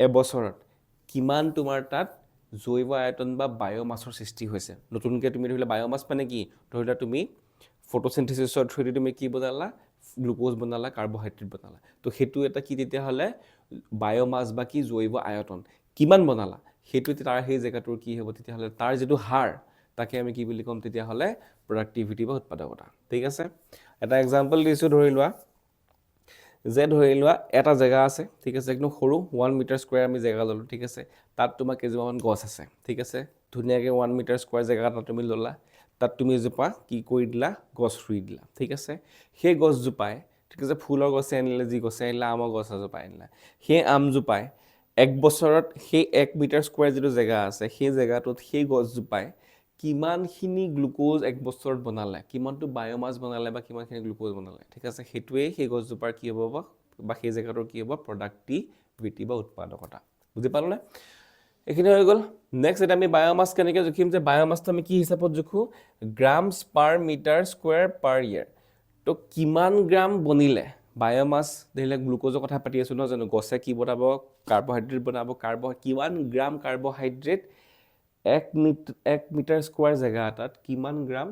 এবছৰত কিমান তোমাৰ তাত জৈৱ আয়তন বা বায়োমাছৰ সৃষ্টি হৈছে নতুনকৈ তুমি ধৰিলে বায়োমাছ মানে কি ধৰিলা তুমি ফটোচিনথেচিছৰ থ্ৰুদি তুমি কি বনালা গ্লুকোজ বনালা কাৰ্বহাইড্ৰেট বনালা তো সেইটো এটা কি তেতিয়াহ'লে বায়োমাছ বা কি জৈৱ আয়তন কিমান বনালা সেইটো তাৰ সেই জেগাটোৰ কি হ'ব তেতিয়াহ'লে তাৰ যিটো হাৰ তাকে আমি কি বুলি ক'ম তেতিয়াহ'লে প্ৰডাক্টিভিটি বা উৎপাদকতা ঠিক আছে এটা এক্সাম্পল দিছোঁ ধৰি লোৱা যে ধৰি লোৱা এটা জেগা আছে ঠিক আছে একদম সৰু 1 মিটাৰ স্কোৱাৰ আমি জেগা ল'লোঁ ঠিক আছে তাত তোমাৰ কেইজোপামান গছ আছে ঠিক আছে ধুনীয়াকৈ 1 মিটাৰ স্কোৱাৰ জেগা এটা তুমি ল'লা তাত তুমি এজোপা কি কৰি দিলা গছ ৰুই দিলা ঠিক আছে সেই গছজোপাই ঠিক আছে ফুলৰ গছে আনিলে যি গছে আনিলে আমৰ গছ এজোপা আনিলে সেই আমজোপাই এক বছৰত সেই 1 মিটাৰ স্কোৱাৰ যিটো জেগা আছে সেই জেগাটোত সেই গছজোপাই কিমানখিনি গ্লুকোজ এক বছৰত বনালে কিমানটো বায়োমাছ বনালে বা কিমানখিনি গ্লুকোজ বনালে ঠিক আছে সেইটোৱেই সেই গছজোপাৰ কি হ'ব বা সেই জেগাটোৰ কি হ'ব প্ৰডাক্টিভিটি বা উৎপাদকতা বুজি পালোনে এইখিনি হৈ গ'ল নেক্সট এটা আমি বায়োমাছ কেনেকৈ জুখিম যে বায়োমাছটো আমি কি হিচাপত জুখোঁ গ্ৰামছ পাৰ মিটাৰ স্কোৱাৰ পাৰ ইয়েৰ তো কিমান গ্ৰাম বনিলে বায়োমাছ ধৰিলে গ্লুকোজৰ কথা পাতি আছোঁ নহয় জানো গছে কি বনাব কাৰ্বহাইড্ৰেট বনাব কিমান গ্ৰাম কাৰ্বহাইড্ৰেট 1 মিটাৰ স্কোৱাৰ জেগা এটাত কিমান গ্ৰাম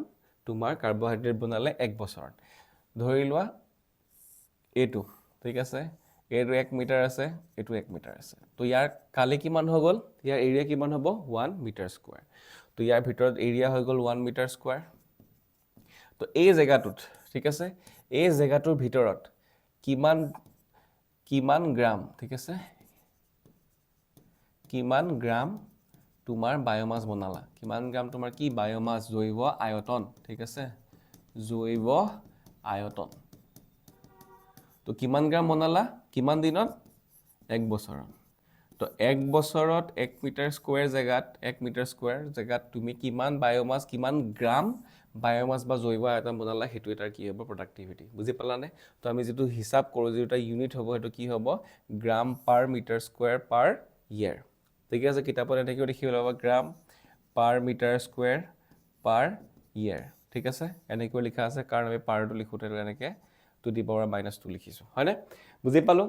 তোমাৰ কাৰ্বহাইড্ৰেট বনালে এক বছৰত ধৰি লোৱা এইটো ঠিক আছে এইটো 1 মিটাৰ আছে এইটো 1 মিটাৰ আছে তো ইয়াৰ কালি কিমান হৈ গ'ল ইয়াৰ এৰিয়া কিমান হ'ব 1 মিটাৰ স্কোৱাৰ তো ইয়াৰ ভিতৰত এৰিয়া হৈ গ'ল 1 মিটাৰ স্কোৱাৰ তো এই জেগাটোত ঠিক আছে এই জেগাটোৰ ভিতৰত কিমান গ্ৰাম ঠিক আছে কিমান গ্ৰাম তোমাৰ বায়োমাছ বনালা কিমান গ্ৰাম তোমাৰ কি বায়োমাছ জৈৱ আয়তন ঠিক আছে জৈৱ আয়তন তো কিমান গ্ৰাম বনালা কিমান দিনত এক বছৰত তো এক বছৰত 1 মিটাৰ স্কোৱাৰ জেগাত তুমি কিমান বায়োমাছ কিমান গ্ৰাম বায়োমাছ বা জৈৱ আয়তন বনালা সেইটো এটাৰ কি হ'ব প্ৰডাক্টিভিটি বুজি পালানে তো আমি যিটো হিচাপ কৰোঁ যিটো এটা ইউনিট হ'ব সেইটো কি হ'ব গ্ৰাম পাৰ মিটাৰ স্কোৱাৰ পাৰ ইয়েৰ ঠিক আছে কিতাপত এনেকৈও দেখিব লাগিব গ্ৰাম পাৰ মিটাৰ স্কোৱাৰ পাৰ ইয়েৰ ঠিক আছে এনেকৈ লিখা আছে কাৰণ আমি পাৰটো লিখোঁতে এনেকৈ টু দি পাৱাৰ -2 লিখিছোঁ হয়নে বুজি পালোঁ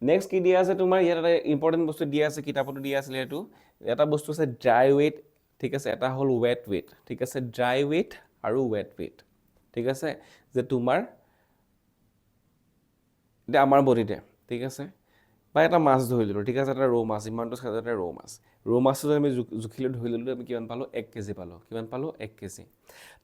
নেক্সট কি দিয়া আছে তোমাৰ ইয়াত এটা ইম্পৰ্টেণ্ট বস্তু দিয়া আছে কিতাপতো দিয়া আছিলে এইটো এটা বস্তু আছে ড্ৰাই ৱেইট ঠিক আছে এটা হ'ল ৱেট ৱেইট ঠিক আছে ড্ৰাই ৱেইট আৰু ৱেট ৱেইট ঠিক আছে যে তোমাৰ এতিয়া আমাৰ বডিতে ঠিক আছে বা এটা মাছ ধৰি ল'লোঁ ঠিক আছে এটা ৰৌ মাছ ইমানটো চাইজৰ এটা ৰৌ মাছটো আমি জুখিলোঁ ধৰি ল'লোঁ আমি কিমান পালোঁ 1 কেজি পালোঁ কিমান পালোঁ 1 কেজি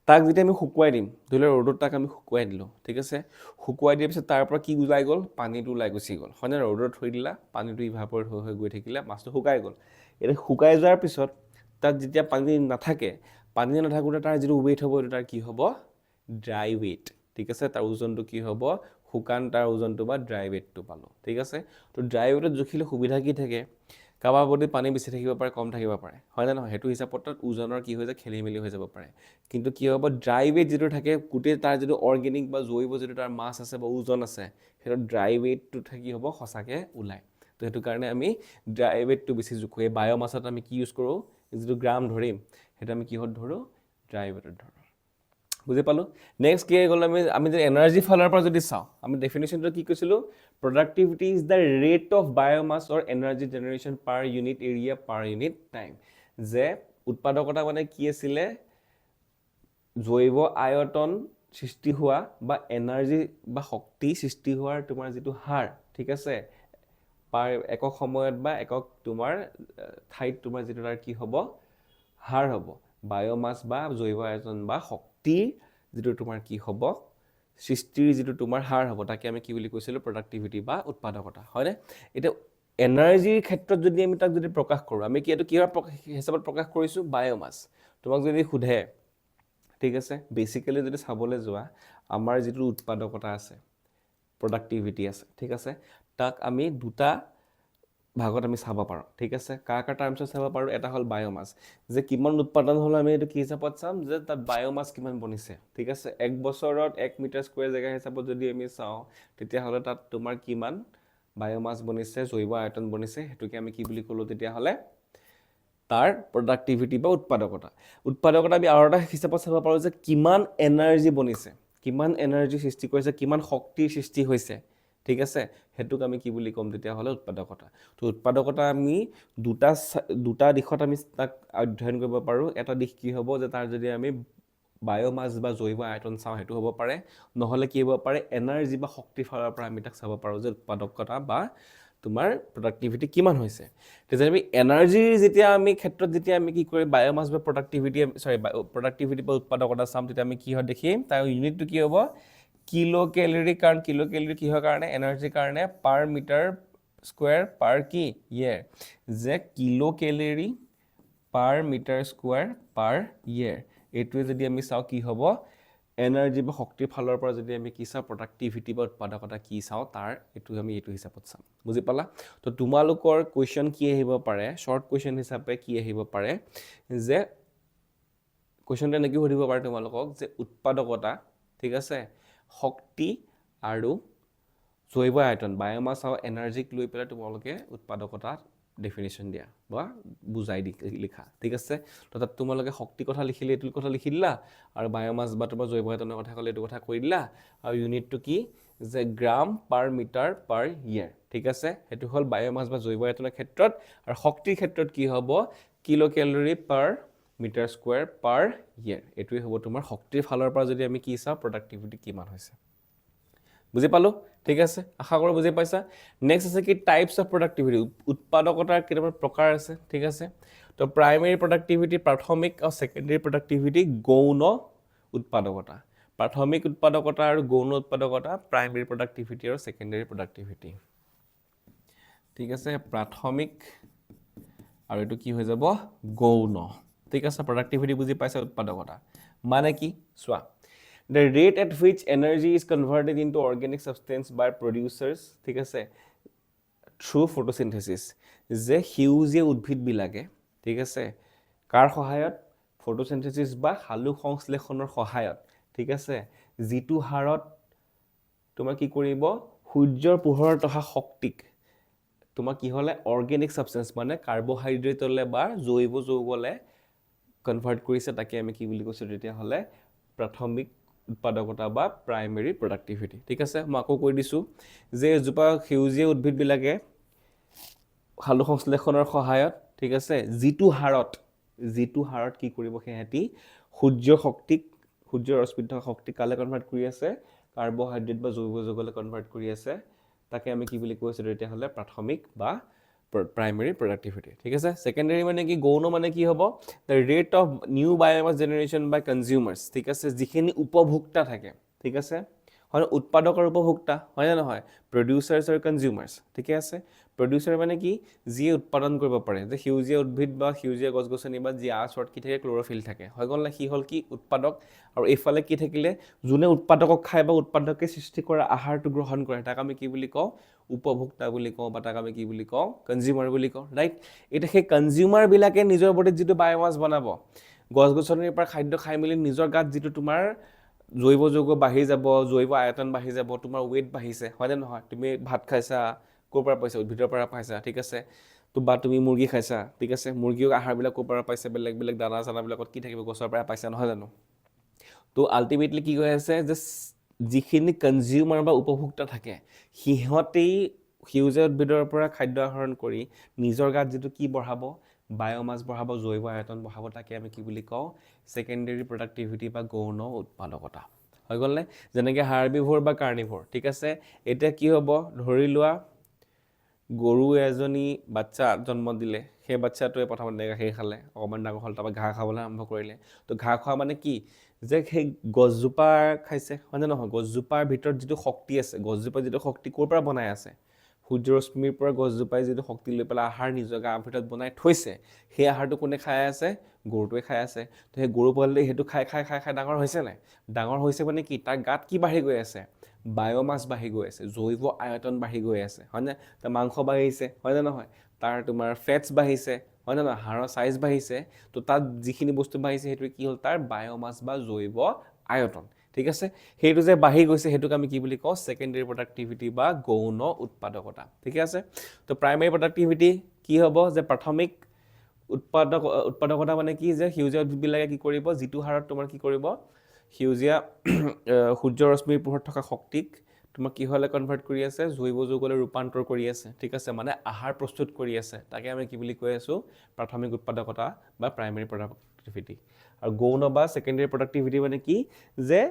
তাক যেতিয়া আমি শুকুৱাই দিম ধৰি লওক ৰ'দত তাক আমি শুকুৱাই দিলোঁ ঠিক আছে শুকুৱাই দিয়াৰ পিছত তাৰ পৰা কি ওলাই গ'ল পানীটো ওলাই গুচি গ'ল হয়নে ৰ'দত থৈ দিলা পানীটো ইভাপৰেট হৈ গৈ থাকিলে মাছটো শুকাই গ'ল এতিয়া শুকাই যোৱাৰ পিছত তাত যেতিয়া পানী নাথাকোঁতে তাৰ যিটো ৱেইট হ'ব এইটো তাৰ কি হ'ব ড্ৰাই ৱেইট ঠিক আছে তাৰ ওজনটো কি হ'ব শুকান তাৰ ওজনটো বা ড্ৰাই ৱেইটটো পালোঁ ঠিক আছে তো ড্ৰাই ৱেইটত জুখিলে সুবিধা কি থাকে কাৰোবাৰ বডিত পানী বেছি থাকিব পাৰে কম থাকিব পাৰে হয় নে নহয় সেইটো হিচাপত তাত ওজনৰ কি হৈ যায় খেলি মেলি হৈ যাব পাৰে কিন্তু কি হ'ব ড্ৰাই ৱেইট যিটো থাকে গোটেই তাৰ যিটো অৰ্গেনিক বা জৈৱ যিটো তাৰ মাছ আছে বা ওজন আছে সেইটো ড্ৰাই ৱেইটটো থাকি হ'ব সঁচাকৈ ওলায় তো সেইটো কাৰণে আমি ড্ৰাই ৱেইটটো বেছি জোখোঁ এই বায়োমাছত আমি কি ইউজ কৰোঁ যিটো গ্ৰাম ধৰিম সেইটো আমি কিহত ধৰোঁ ড্ৰাই ৱেইটত ধৰোঁ বুজি পালোঁ নেক্সট কি গ'ল আমি যদি এনাৰ্জি ফালৰ পৰা যদি চাওঁ আমি ডেফিনেশ্যনটো কি কৈছিলোঁ productivity is the rate of biomass or energy generation per unit area per unit time যে উৎপাদকতা মানে কি আছিলে জৈৱ আয়তন সৃষ্টি হোৱা বা এনাৰ্জি বা শক্তি সৃষ্টি হোৱাৰ তোমাৰ যিটো হাৰ ঠিক আছে পাৰ একক সময়ত বা একক তোমাৰ ঠাইত তোমাৰ যিটো তাৰ কি হ'ব হাৰ হ'ব বায়োমাছ বা জৈৱ আয়তন বা শক্তিৰ যিটো তোমাৰ কি হ'ব সৃষ্টিৰ যিটো তোমাৰ হাৰ হ'ব তাকে আমি কি বুলি কৈছিলোঁ প্ৰডাক্টিভিটি বা উৎপাদকতা হয়নে এতিয়া এনাৰ্জিৰ ক্ষেত্ৰত যদি আমি তাক যদি প্ৰকাশ কৰোঁ আমি কি এইটো কিহৰ হিচাপত প্ৰকাশ কৰিছোঁ বায়োমাছ তোমাক যদি সোধে ঠিক আছে বেচিকেলি যদি চাবলৈ যোৱা আমাৰ যিটো উৎপাদকতা আছে প্ৰডাক্টিভিটি আছে ঠিক আছে তাক আমি দুটা ভাগত আমি চাব পাৰোঁ ঠিক আছে কাৰ টাৰ্মছত চাব পাৰোঁ এটা হ'ল বায়োমাছ যে কিমান উৎপাদন হ'ল আমি এইটো কি হিচাপত চাম যে তাত বায়োমাছ কিমান বনিছে ঠিক আছে এক বছৰত 1 মিটাৰ স্কোৱাৰ জেগা হিচাপত যদি আমি চাওঁ তেতিয়াহ'লে তাত তোমাৰ কিমান বায়োমাছ বনিছে জৈৱ আয়তন বনিছে সেইটোকে আমি কি বুলি ক'লোঁ তেতিয়াহ'লে তাৰ প্ৰডাক্টিভিটি বা উৎপাদকতা আমি আৰু এটা হিচাপত চাব পাৰোঁ যে কিমান এনাৰ্জি বনিছে কিমান এনাৰ্জি সৃষ্টি কৰিছে কিমান শক্তিৰ সৃষ্টি হৈছে ঠিক আছে হেতুক আমি কি বুলি ক'ম তেতিয়াহ'লে উৎপাদকতা তো উৎপাদকতা আমি দুটা দিশত আমি তাক অধ্যয়ন কৰিব পাৰোঁ এটা দিশ কি হ'ব যে তাৰ যদি আমি বায়োমাছ বা জৈৱ আয়তন চাওঁ সেইটো হ'ব পাৰে নহ'লে কি হ'ব পাৰে এনাৰ্জি বা শক্তিৰ ফালৰ পৰা আমি তাক চাব পাৰোঁ যে উৎপাদকতা বা তোমাৰ প্ৰডাক্টিভিটি কিমান হৈছে তেতিয়া আমি এনাৰ্জিৰ যেতিয়া আমি ক্ষেত্ৰত যেতিয়া আমি কি কৰি বায়োমাছ বা প্ৰডাক্টিভিটি বা উৎপাদকতা চাম তেতিয়া আমি কি হয় দেখিম তাৰ ইউনিটটো কি হ'ব কিলো ক্যালোৰি, কাৰণ কিলো ক্যালোৰি কিহৰ কাৰণে এনাৰ্জিৰ কাৰণে পাৰ মিটাৰ স্কোয়াৰ পাৰ কি ইয়াৰ, যে কিলো ক্যালোৰি পাৰ মিটাৰ স্কোয়াৰ পাৰ ইয়াৰ, এইটোৱে যদি আমি চাওঁ কি হ'ব এনাৰ্জি বা শক্তিৰ ফালৰ পৰা যদি আমি কি চাওঁ প্ৰডাক্টিভিটি বা উৎপাদকতা কি চাওঁ তাৰ এইটো আমি এইটো হিচাপত চাম, বুজি পালা? তো তোমালোকৰ কুৱেশ্যন কি আহিব পাৰে, শ্বৰ্ট কুৱেশ্যন হিচাপে কি আহিব পাৰে যে কুৱেশ্যনটো এনেকৈ সুধিব পাৰে তোমালোকক যে উৎপাদকতা, ঠিক আছে, শক্তি আৰু জৈৱ আয়তন বায়োমাছ আৰু এনাৰ্জিক লৈ পেলাই তোমালোকে উৎপাদকতাত ডেফিনেশ্যন দিয়া বা বুজাই লিখা, ঠিক আছে? তো তাত তোমালোকে শক্তিৰ কথা লিখিলে এইটোৰ কথা লিখি দিলা আৰু বায়োমাছ বা তোমাৰ জৈৱ আয়তনৰ কথা ক'লে এইটো কথা কৈ দিলা আৰু ইউনিটটো কি যে গ্ৰাম পাৰ মিটাৰ পাৰ ইয়াৰ, ঠিক আছে? সেইটো হ'ল বায়োমাছ বা জৈৱ আয়তনৰ ক্ষেত্ৰত। আৰু শক্তিৰ ক্ষেত্ৰত কি হ'ব কিলো ক্যালোৰি পাৰ মিটাৰ স্কোয়াৰ পাৰ ইয়াৰ, এইটোৱে হ'ব তোমাৰ শক্তিৰ ফালৰ পৰা যদি আমি কি চাওঁ প্ৰডাক্টিভিটি কিমান হৈছে, বুজি পালো? ঠিক আছে, আশা কৰো বুজি পাইছা। নেক্সট আছে কি টাইপস অফ প্ৰডাক্টিভিটি, উৎপাদকতাৰ কেইটামান প্ৰকাৰ আছে, ঠিক আছে? তো প্ৰাইমেৰী প্ৰডাক্টিভিটি প্ৰাথমিক আৰু ছেকেণ্ডেৰী প্ৰডাক্টিভিটি গৌণ উৎপাদকতা, প্ৰাথমিক উৎপাদকতা আৰু গৌণ উৎপাদকতা প্ৰাইমেৰী প্ৰডাক্টিভিটি আৰু ছেকেণ্ডেৰী প্ৰডাক্টিভিটি, ঠিক আছে? প্ৰাথমিক আৰু এইটো কি হৈ যাব গৌণ, ঠিক আছে? প্ৰডাক্টিভিটি বুজি পাইছা, উৎপাদকতা মানে কি চোৱা the rate at which energy is converted into organic substance by producers, ঠিক আছে, through photosynthesis, যে সেউজীয়া উদ্ভিদবিলাকে, ঠিক আছে, কাৰ সহায়ত ফটোচিন্থেসিস বা সালোক সংশ্লেষণৰ সহায়ত, ঠিক আছে, যিটো হাৰত তোমাৰ কি কৰিব সূৰ্যৰ পোহৰত অহা শক্তিক তোমাৰ কি হলে অৰ্গেনিক সাবস্টেন্স মানে কাৰ্বোহাইড্ৰেটলে বা জৈৱ যৌগলে কনভাৰ্ট কৰিছে, তাকে আমি কি বুলি কৈছো তেতিয়া হলে প্ৰাথমিক উৎপাদকতা বা প্ৰাইমেৰী প্ৰডাক্টিভিটি, ঠিক আছে? মই আকৌ কৈ দিছো যে এজোপা সেউজীয়া উদ্ভিদবিলাকে সালোক সংশ্লেষণৰ সহায়ত, ঠিক আছে, যিটো হাৰত কি কৰিব সেহেঁতি সূৰ্যৰ শক্তিক, সূৰ্যৰ ৰশ্মিত থকা শক্তিক কালে কনভাৰ্ট কৰি আছে কাৰ্বোহাইড্ৰেট বা জৈৱ যৌগলে কনভাৰ্ট কৰি আছে, তাকে আমি কি বুলি কৈছো তেতিয়া হলে প্ৰাথমিক বা প্ৰাইমেৰী প্ৰডাক্টিভিটি, ঠিক আছে? সেকেন্ডাৰী মানে কি গৌণ মানে কি হ'ব the rate of new biomass generation by consumers, ঠিক আছে, যিখিনি উপভোক্তা থাকে, ঠিক আছে, হয় উৎপাদক আৰু উপভোক্তা, হয় না নহয়, প্ৰডিউচাৰ্ছ আৰু কনজিউমাৰ্ছ, ঠিক আছে? প্ৰডিউচাৰ মানে কি যিয়ে উৎপাদন কৰিব পাৰে, যে সেউজীয়া উদ্ভিদ বা সেউজীয়া গছ-গছনি বা যি আচৰত কি থাকে ক্ল'ৰফিল থাকে, হৈ গ'ল না, সি হ'ল কি উৎপাদক। আৰু এইফালে কি থাকিলে যোনে উৎপাদকক খায় বা উৎপাদকে সৃষ্টি কৰা আহাৰটো গ্ৰহণ কৰে তাক আমি কি বুলি কওঁ উপভোক্তা বুলি কওঁ বা তাক আমি কি বুলি কওঁ কনজিউমাৰ বুলি কওঁ, ৰাইট? এতিয়া সেই কনজিউমাৰবিলাকে নিজৰ বডিত যিটো বায়োমাছ বনাব, গছ-গছনিৰ পৰা খাদ্য খাই মেলি নিজৰ গাত যিটো তোমাৰ জৈৱ যৌগ বাঢ়ি যাব, জৈৱ আয়তন বাঢ়ি যাব, তোমাৰ ৱেইট বাঢ়িছে, হয় নে নহয়? তুমি ভাত খাইছা ক'ৰ পৰা পাইছা উদ্ভিদৰ পৰা পাইছা, ঠিক আছে? তো বা তুমি মুৰ্গী খাইছা, ঠিক আছে, মুৰ্গীও আহাৰবিলাক ক'ৰ পৰা পাইছে, বেলেগ বেলেগ দানা চানাবিলাকত কি থাকিব গছৰ পৰা পাইছা, নহয় জানো? তো আল্টিমেটলি কি হৈ আছে যে যিখিনি কনজিউমাৰ বা উপভোক্তা থাকে সিহঁতেই সেউজীয়া উদ্ভিদৰ পৰা খাদ্য আহৰণ কৰি নিজৰ গাত যিটো কি বঢ়াব বায়োমাছ বঢ়াব, জৈৱ আয়তন বঢ়াব, তাকে আমি কি বুলি কওঁ ছেকেণ্ডেৰী প্ৰডাক্টিভিটি বা গৌণ উৎপাদকতা, হৈ গ'ল নে? যেনেকৈ হাৰ্বিভোৰ বা কাৰ্নিভোৰ, ঠিক আছে? এতিয়া কি হ'ব ধৰি লোৱা গৰু এজনী বাচ্চা জন্ম দিলে, সেই বাচ্চাটোৱে প্ৰথমতে গাখীৰ খালে, অকণমান ডাঙৰ হ'ল, তাৰপৰা ঘাঁহ খাবলৈ আৰম্ভ কৰিলে। তো ঘাঁহ খোৱা মানে কি যে সেই গছজোপা খাইছে, হয় নে নহয়? গছজোপাৰ ভিতৰত যিটো শক্তি আছে, গছজোপাৰ যিটো শক্তি ক'ৰ পৰা বনাই আছে, সূৰ্য ৰশ্মিৰ পৰা গছজোপাই যিটো শক্তি লৈ পেলাই আহাৰ নিজৰ গাৰ ভিতৰত বনাই থৈছে, সেই আহাৰটো কোনে খাই আছে? গৰুটোৱে খাই আছে। তো সেই গৰু পোৱালিটোৱে সেইটো খাই খাই খাই খাই ডাঙৰ হৈছে নাই? ডাঙৰ হৈছে মানে কি তাৰ গাত কি বাঢ়ি গৈ আছে? বায়োমাছ বাঢ়ি গৈ আছে, জৈৱ আয়তন বাঢ়ি গৈ আছে, হয়নে? তাৰ মাংস বাঢ়িছে, হয়নে নহয়? তাৰ তোমাৰ ফেটছ বাঢ়িছে, হয় নে নহয়? হাড়ৰ চাইজ বাঢ়িছে। তো তাত যিখিনি বস্তু বাঢ়িছে সেইটোৱে কি হ'ল তাৰ বায়োমাছ বা জৈৱ আয়তন, ঠিক আছে? সেইটো যে বাঢ়ি গৈছে সেইটোক আমি কি বুলি কওঁ ছেকেণ্ডেৰী প্ৰডাক্টিভিটি বা গৌণ উৎপাদকতা, ঠিক আছে? তো প্ৰাইমেৰী প্ৰডাক্টিভিটি কি হ'ব যে প্ৰাথমিক উৎপাদকতা মানে কি যে সেউজীয়া উদ্ভিদবিলাকে কি কৰিব যিটো হাৰত তোমাৰ কি কৰিব সেউজীয়া সূৰ্য ৰশ্মিৰ পোহৰত থকা শক্তিক তোমাক কি হ'লে কনভাৰ্ট কৰি আছে জৈৱ যৌগলৈ ৰূপান্তৰ কৰি আছে, ঠিক আছে? মানে আহাৰ প্ৰস্তুত কৰি আছে, তাকে আমি কি বুলি কৈ আছোঁ প্ৰাথমিক উৎপাদকতা বা প্ৰাইমেৰী প্ৰডাক্টিভিটি। আৰু গৌণ বা ছেকেণ্ডেৰী প্ৰডাক্টিভিটি মানে কি যে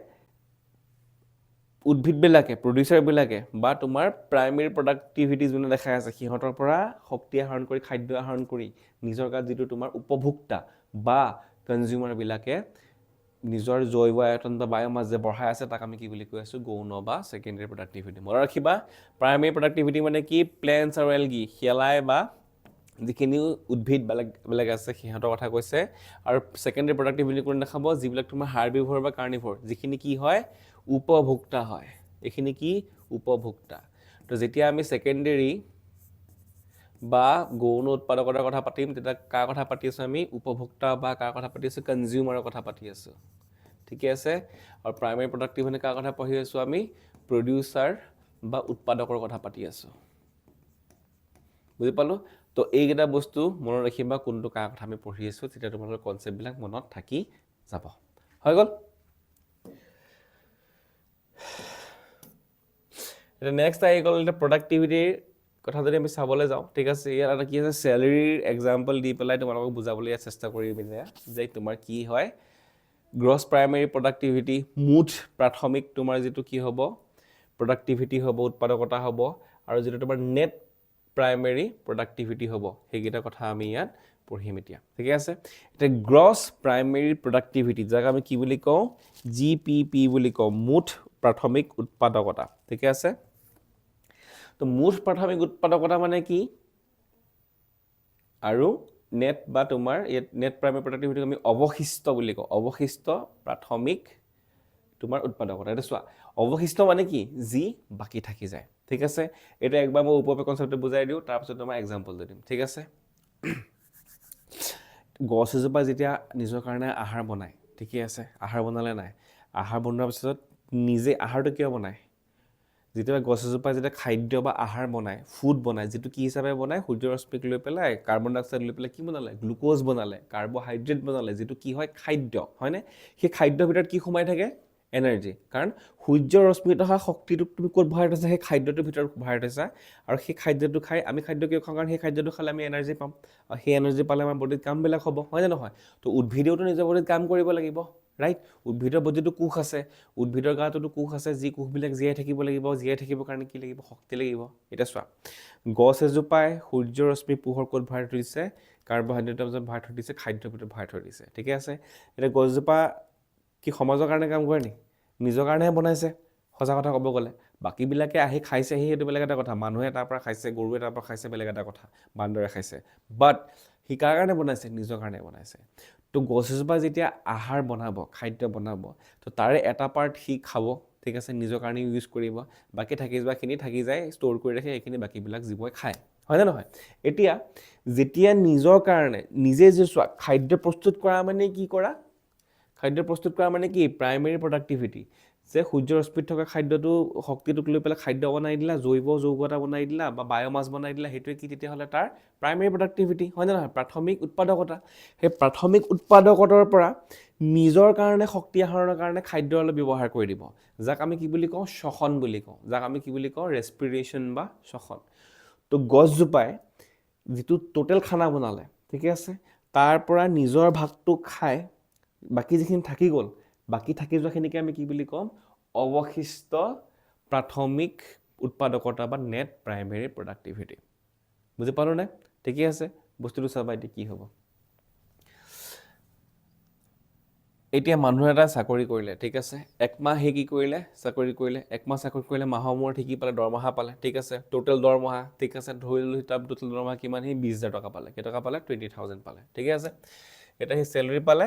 উদ্ভিদবিলাকে প্ৰডিউচাৰবিলাকে বা তোমাৰ প্ৰাইমেৰী প্ৰডাক্টিভিটি যোনে দেখাই আছে সিহঁতৰ পৰা শক্তি আহৰণ কৰি খাদ্য আহৰণ কৰি নিজৰ গাত যিটো তোমাৰ উপভোক্তা বা কনজিউমাৰবিলাকে নিজৰ জৈৱ আয়তন বা বায়'মাছ যে বঢ়াই আছে তাক আমি কি বুলি কৈ আছোঁ গৌণ বা ছেকেণ্ডেৰী প্ৰডাক্টিভিটি মনত ৰাখিবা প্ৰাইমেৰী প্ৰডাক্টিভিটি মানে কি প্লেণ্টছ আৰু এলগি শেলাই বা যিখিনি উদ্ভিদ বেলেগ আছে সিহঁতৰ কথা কৈছে আৰু ছেকেণ্ডেৰী প্ৰডাক্টিভিটি কোনে দেখাব যিবিলাক তোমাৰ হাৰ্বিভৰ বা কাৰ্নিভৰ যিখিনি কি হয় উপভোক্তা হয় এইখিনি কি উপভোক্তা তো যেতিয়া আমি ছেকেণ্ডেৰী বা গৌণ উৎপাদকতাৰ কথা পাতিম তেতিয়া কাৰ কথা পাতি আছোঁ আমি উপভোক্তা বা কাৰ কথা পাতি আছোঁ কনজিউমাৰৰ কথা পাতি আছোঁ ঠিকে আছে আৰু প্ৰাইমেৰী প্ৰডাক্টিভিটি কাৰ কথা পঢ়ি আছোঁ আমি প্ৰডিউচাৰ বা উৎপাদকৰ কথা পাতি আছোঁ বুজি পালোঁ তো এইকেইটা বস্তু মনত ৰাখিবা কোনটো কাৰ কথা আমি পঢ়ি আছোঁ তেতিয়া তোমালোকৰ কনচেপ্টবিলাক মনত থাকি যাব হৈ গ'ল এতিয়া নেক্সট আহি গ'ল এতিয়া প্ৰডাক্টিভিটিৰ কথা যদি আমি চাবলৈ যাওঁ ঠিক আছে ইয়াত এটা কি আছে চেলেৰীৰ এক্সাম্পল দি পেলাই তোমালোকক বুজাবলৈ চেষ্টা কৰিম যে তোমাৰ কি হয় গ্ৰছ প্ৰাইমেৰী প্ৰডাক্টিভিটি মুঠ প্ৰাথমিক তোমাৰ যিটো কি হ'ব প্ৰডাক্টিভিটি হ'ব উৎপাদকতা হ'ব আৰু যিটো তোমাৰ নেট প্ৰাইমেৰী প্ৰডাক্টিভিটি হ'ব সেইকেইটা কথা আমি ইয়াত পঢ়িম এতিয়া ঠিক আছে এতিয়া গ্ৰছ প্ৰাইমেৰী প্ৰডাক্টিভিটি যাক আমি কি বুলি কওঁ GPP বুলি কওঁ মুঠ প্ৰাথমিক উৎপাদকতা ঠিক আছে তো মুঠ প্ৰাথমিক উৎপাদকতা মানে কি আৰু নেট বা তোমাৰ নেট প্ৰাইমেৰী প্ৰডাক্টিভিটি আমি অৱশিষ্ট বুলি কওঁ অৱশিষ্ট প্ৰাথমিক তোমাৰ উৎপাদকতা এটা চোৱা অৱশিষ্ট মানে কি যি বাকী থাকি যায় ঠিক আছে এটা একবাৰ মই উপপে কনচেপ্টটো বুজাই দিওঁ তাৰপিছত তোমাৰ এক্সাম্পল দিম ঠিক আছে গছ এজোপা যেতিয়া নিজৰ কাৰণে আহাৰ বনায় ঠিকে আছে আহাৰ বনালে নাই আহাৰ বনোৱাৰ পিছত নিজে আহাৰটো কিয় বনায় যেতিয়া গছ এজোপাই যেতিয়া খাদ্য বা আহাৰ বনায় ফুড বনায় যিটো কি হিচাপে বনায় সূৰ্যৰ ৰশ্মিক লৈ পেলাই কাৰ্বন ডাই অক্সাইড লৈ পেলাই কি বনালে গ্লুক'জ বনালে কাৰ্বহাইড্ৰেট বনালে যিটো কি হয় খাদ্য হয়নে সেই খাদ্যৰ ভিতৰত কি সোমাই থাকে এনাৰ্জি কাৰণ সূৰ্যৰ ৰশ্মিত অহা শক্তিটোক তুমি ক'ত ভৰাই থৈছা সেই খাদ্যটোৰ ভিতৰত ভৰাই থৈছা আৰু সেই খাদ্যটো খাই আমি খাদ্য কিয় খাওঁ কাৰণ সেই খাদ্যটো খালে আমি এনাৰ্জি পাম আৰু সেই এনাৰ্জি পালে আমাৰ বডিত কামবিলাক হ'ব হয় নে নহয় তো উদ্ভিদেওতো নিজৰ বডিত কাম কৰিব লাগিব ৰাইট উদ্ভিদৰ বডিটো কোষ আছে উদ্ভিদৰ গাটোতো কোষ আছে যি কোষবিলাক জীয়াই থাকিব লাগিব জীয়াই থাকিবৰ কাৰণে কি লাগিব শক্তি লাগিব এটা চোৱা গছ এজোপাই সূৰ্যৰ ৰশ্মি পোহৰ ক'ত ভৰাই থৈছে কাৰ্বহাইড্ৰেটৰ মাজত ভৰাই থৈ দিছে খাদ্যৰ ভিতৰত ভৰাই থৈ দিছে ঠিকে আছে এতিয়া গছজোপা কি সমাজৰ কাৰণে কাম কৰে নি নিজৰ কাৰণেহে বনাইছে সঁচা কথা ক'ব গ'লে বাকীবিলাকে আহি খাইছেহি সেইটো বেলেগ এটা কথা মানুহে তাৰ পৰা খাইছে গৰুৱে তাৰ পৰা খাইছে বেলেগ এটা কথা বান্দৰে খাইছে বাট সি কাৰ কাৰণে বনাইছে নিজৰ কাৰণে বনাইছে তো গছ এজোপা যেতিয়া আহাৰ বনাব খাদ্য বনাব তো তাৰে এটা পাৰ্ট সি খাব ঠিক আছে নিজৰ কাৰণে ইউজ কৰিব বাকী থাকি যোৱাখিনি থাকি যায় ষ্ট'ৰ কৰি ৰাখে এইখিনি বাকীবিলাক জীৱই খায় হয়নে নহয় এতিয়া যেতিয়া নিজৰ কাৰণে নিজে যে চোৱা খাদ্য প্ৰস্তুত কৰা মানে কি কৰা খাদ্য প্ৰস্তুত কৰা মানে কি প্ৰাইমেৰী প্ৰডাক্টিভিটি যে সূৰ্যৰ ৰশ্মিত থকা খাদ্যটো শক্তিটোক লৈ পেলাই খাদ্য বনাই দিলা জৈৱ যৌগ এটা বনাই দিলা বা বায়'মাছ বনাই দিলা সেইটোৱে কি তেতিয়াহ'লে তাৰ প্ৰাইমেৰী প্ৰডাক্টিভিটি হয় নে নহয় প্ৰাথমিক উৎপাদকতা সেই প্ৰাথমিক উৎপাদকতাৰ পৰা নিজৰ কাৰণে শক্তি আহৰণৰ কাৰণে খাদ্য অলপ ব্যৱহাৰ কৰি দিব যাক আমি কি বুলি কওঁ শ্বসন বুলি কওঁ যাক আমি কি বুলি কওঁ ৰেস্পিৰেশ্যন বা শ্বসন তো গছজোপাই যিটো টোটেল খানা বনালে ঠিকে আছে তাৰ পৰা নিজৰ ভাগটো খাই বাকী যিখিনি থাকি গ'ল বাকী থাকি যোৱাখিনিকে আমি কি বুলি ক'ম অৱশিষ্ট প্ৰাথমিক উৎপাদকতা বা নেট প্ৰাইমেৰী প্ৰডাক্টিভিটি বুজি পালোঁ নে ঠিকে আছে বস্তুটো চাবা এতিয়া কি হ'ব এতিয়া মানুহ এটা চাকৰি কৰিলে ঠিক আছে একমাহ সি কি কৰিলে চাকৰি কৰিলে একমাহ চাকৰি কৰিলে মাহৰ মূৰত সি কি পালে দৰমহা পালে ঠিক আছে টোটেল দৰমহা ঠিক আছে ধৰিলোঁ তাৰ টোটেল দৰমহা কিমান সি 20,000 টকা পালে কেইটকা পালে 20,000 পালে ঠিকে আছে এতিয়া সি চেলেৰি পালে